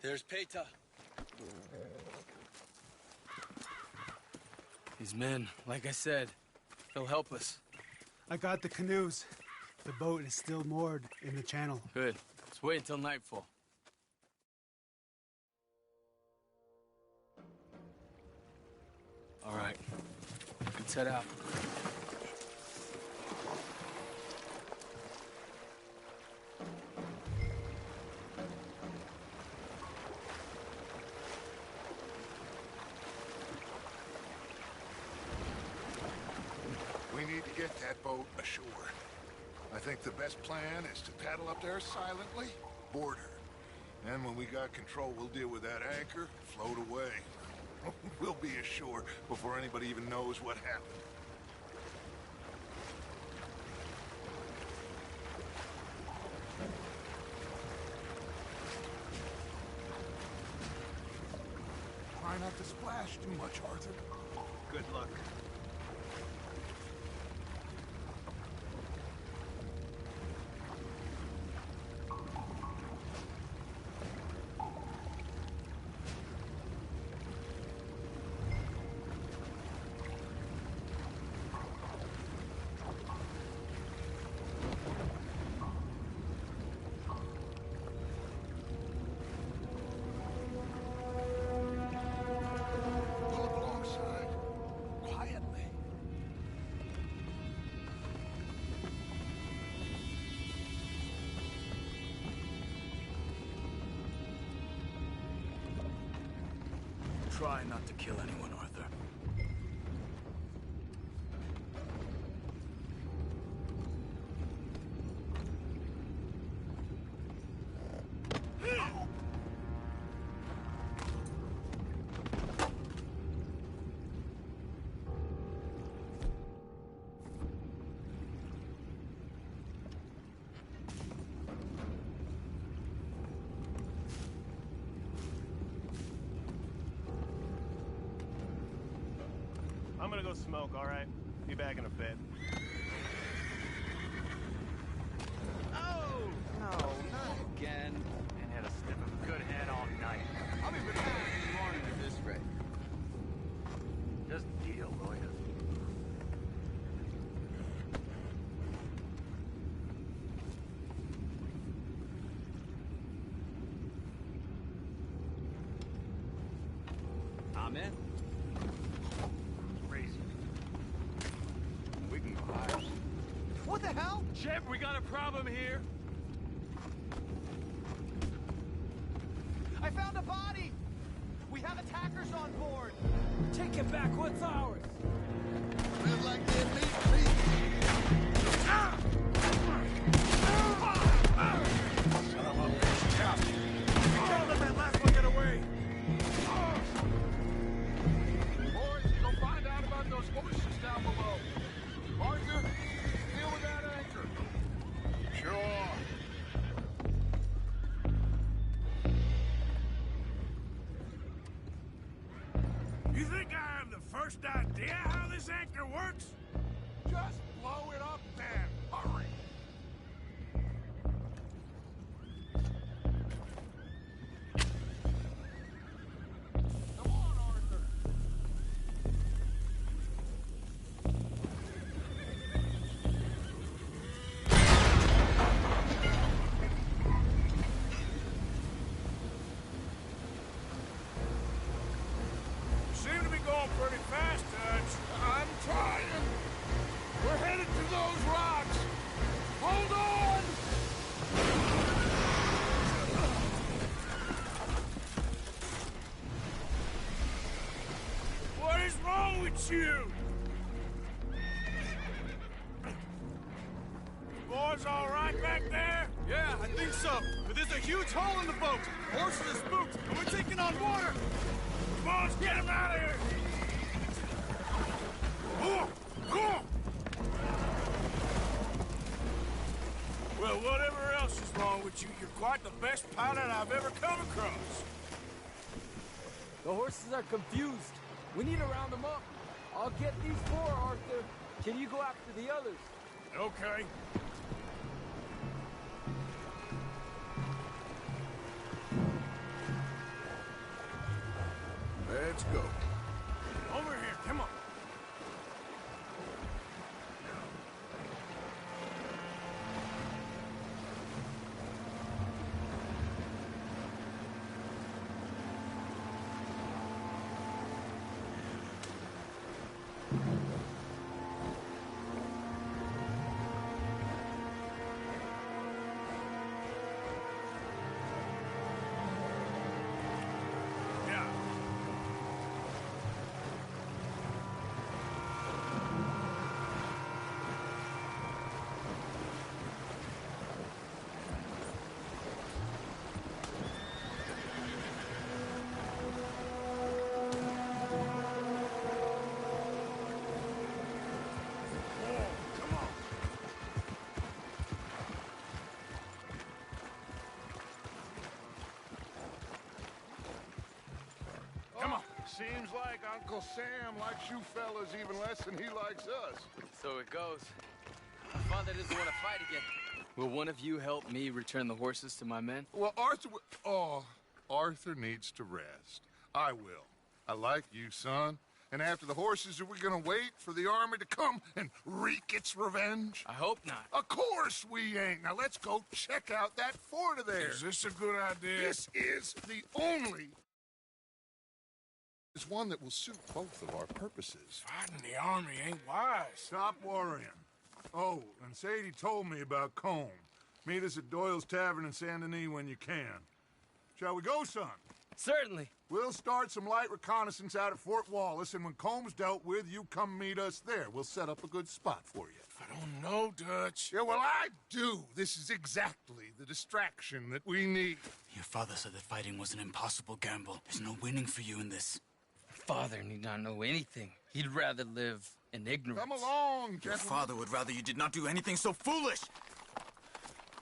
S17: There's Peta. These men, like I said, they'll help us.
S6: I got the canoes. The boat is still moored in the channel.
S17: Good. Let's wait until nightfall. All right. Let's head out.
S10: We need to get that boat ashore. I think the best plan is to paddle up there silently, board her. And when we got control, we'll deal with that anchor, float away. We'll be ashore before anybody even knows what happened. Try not to splash too much, Arthur.
S11: Good luck.
S20: Try not to kill anyone, Arthur.
S11: I'm gonna go smoke, all right? Be back in a bit.
S2: Oh! No, not again.
S14: And had a sniff of good head all night.
S2: I'll be retired in the morning at this rate.
S14: Just deal, lawyer.
S2: Amen. We can go higher.
S14: What the hell? Sheriff, we got a problem here. I found a body! We have attackers on board!
S17: Take it back, what's ours?
S10: Feels like dead meat to me.
S14: Ah!
S10: Son of a bitch, couch. Don't let that last one get away. Boys, go find out about those horses down below. Arthur, deal with that anchor. Sure.
S1: You think I have the first idea oars all right back there?
S16: Yeah, I think so. But there's a huge hole in the boat. Horses are spooked, and we're taking on water.
S1: Come on, let's get him out of here. Come on. Well, whatever else is wrong with you, you're quite the best pilot I've ever come across.
S17: The horses are confused. We need to round them up. I'll get these four, Arthur. Can you go after the others?
S1: Okay. Let's go. Over here, come on.
S10: Seems like Uncle Sam likes you fellas even less than he likes us.
S17: So it goes. My father doesn't want to fight again. Will one of you help me return the horses to my men?
S10: Well, Arthur needs to rest. I will. I like you, son. And after the horses, are we gonna wait for the army to come and wreak its revenge?
S17: I hope not.
S10: Of course we ain't. Now let's go check out that fort of theirs.
S1: Is this a good idea?
S10: This is the only... is one that will suit both of our purposes.
S1: Fighting the army ain't wise.
S10: Stop worrying. Oh, and Sadie told me about Combe. Meet us at Doyle's Tavern in Saint Denis when you can. Shall we go, son?
S17: Certainly.
S10: We'll start some light reconnaissance out at Fort Wallace, and when Comb's dealt with, you come meet us there. We'll set up a good spot for you.
S1: I don't know, Dutch.
S10: Yeah, well, I do. This is exactly the distraction that we need.
S20: Your father said that fighting was an impossible gamble. There's no winning for you in this.
S17: Father need not know anything. He'd rather live in ignorance.
S10: Come along,
S20: Your
S10: gentlemen.
S20: father would rather you did not do anything so foolish.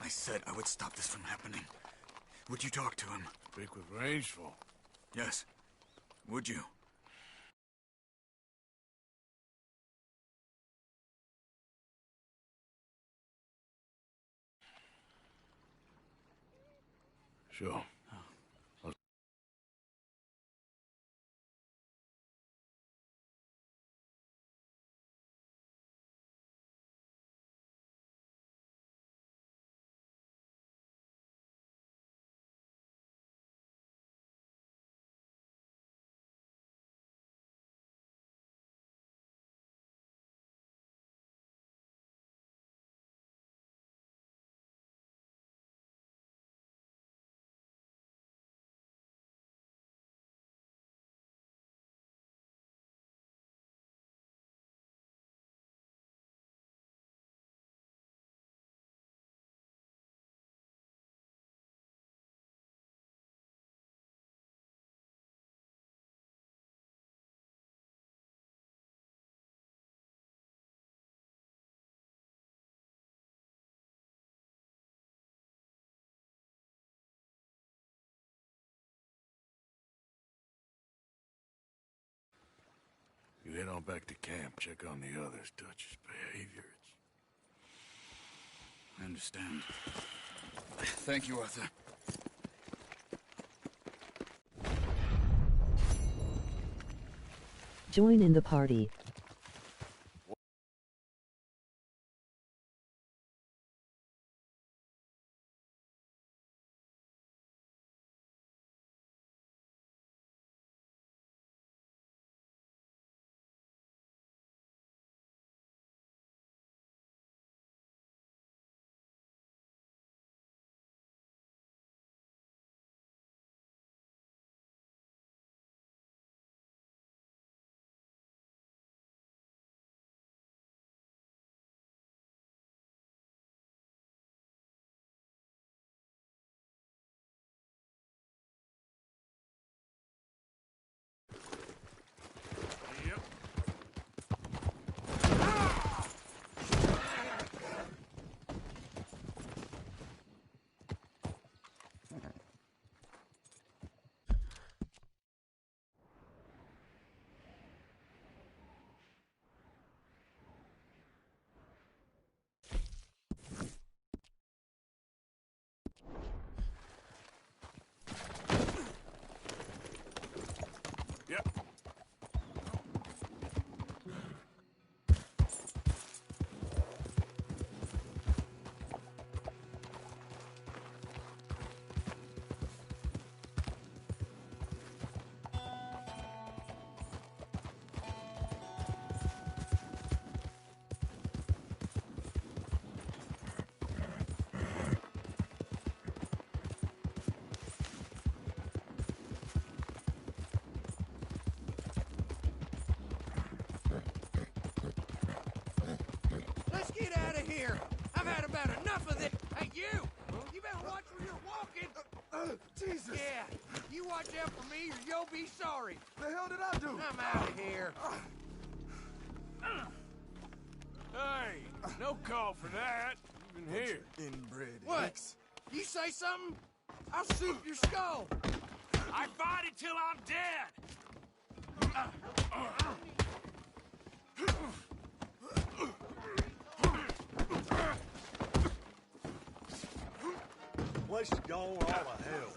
S20: I said I would stop this from happening. Would you talk to him?
S1: Speak with Rangeful.
S20: Yes. Would you?
S1: Sure. You head on back to camp, check on the others. Dutch's behavior,
S20: I understand. Thank you, Arthur.
S21: Join in the party.
S2: Let's get out of here. I've had about enough of this. Hey, you! You better watch where you're walking.
S16: Jesus!
S2: Yeah, you watch out for me or you'll be sorry.
S16: The hell did I do?
S2: I'm out of here.
S1: Hey, no call for that. Even here.
S16: Inbred.
S2: What?
S16: hicks.
S2: You say something? I'll shoot your skull.
S1: I fight until I'm dead.
S16: Place is gone all to hell.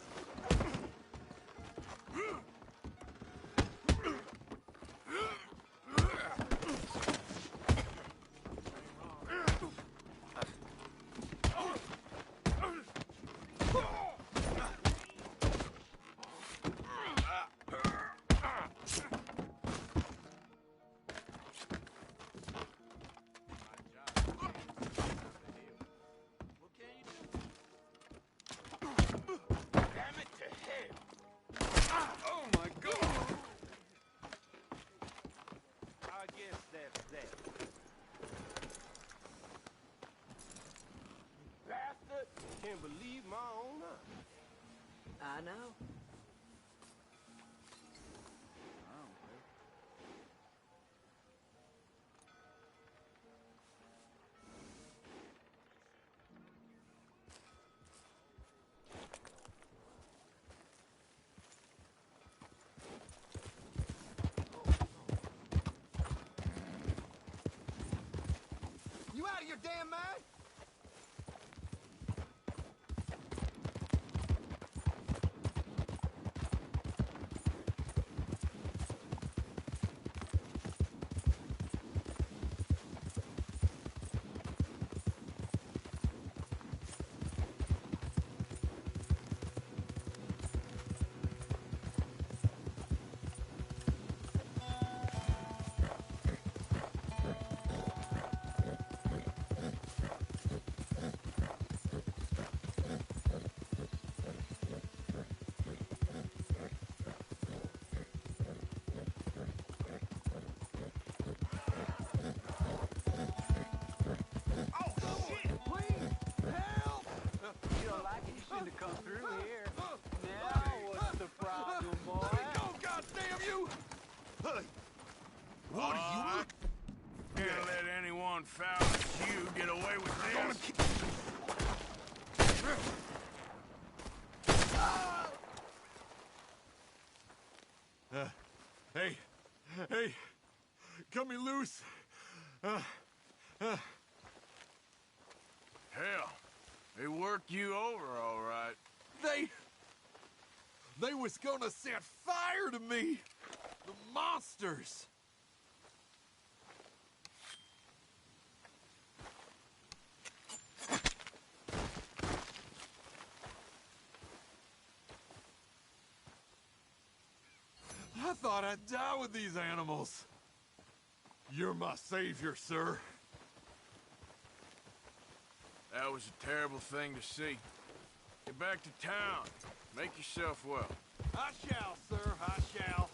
S3: Can't believe my own eyes.
S17: I know.
S2: You out of your damn mind?
S1: Foul as you get away with this.
S16: Hey, cut me loose.
S1: Hell, they worked you over all right.
S16: They was gonna set fire to me. The monsters. I thought I'd die with these animals. You're my savior, sir.
S1: That was a terrible thing to see. Get back to town. Make yourself well.
S16: I shall, sir, I shall.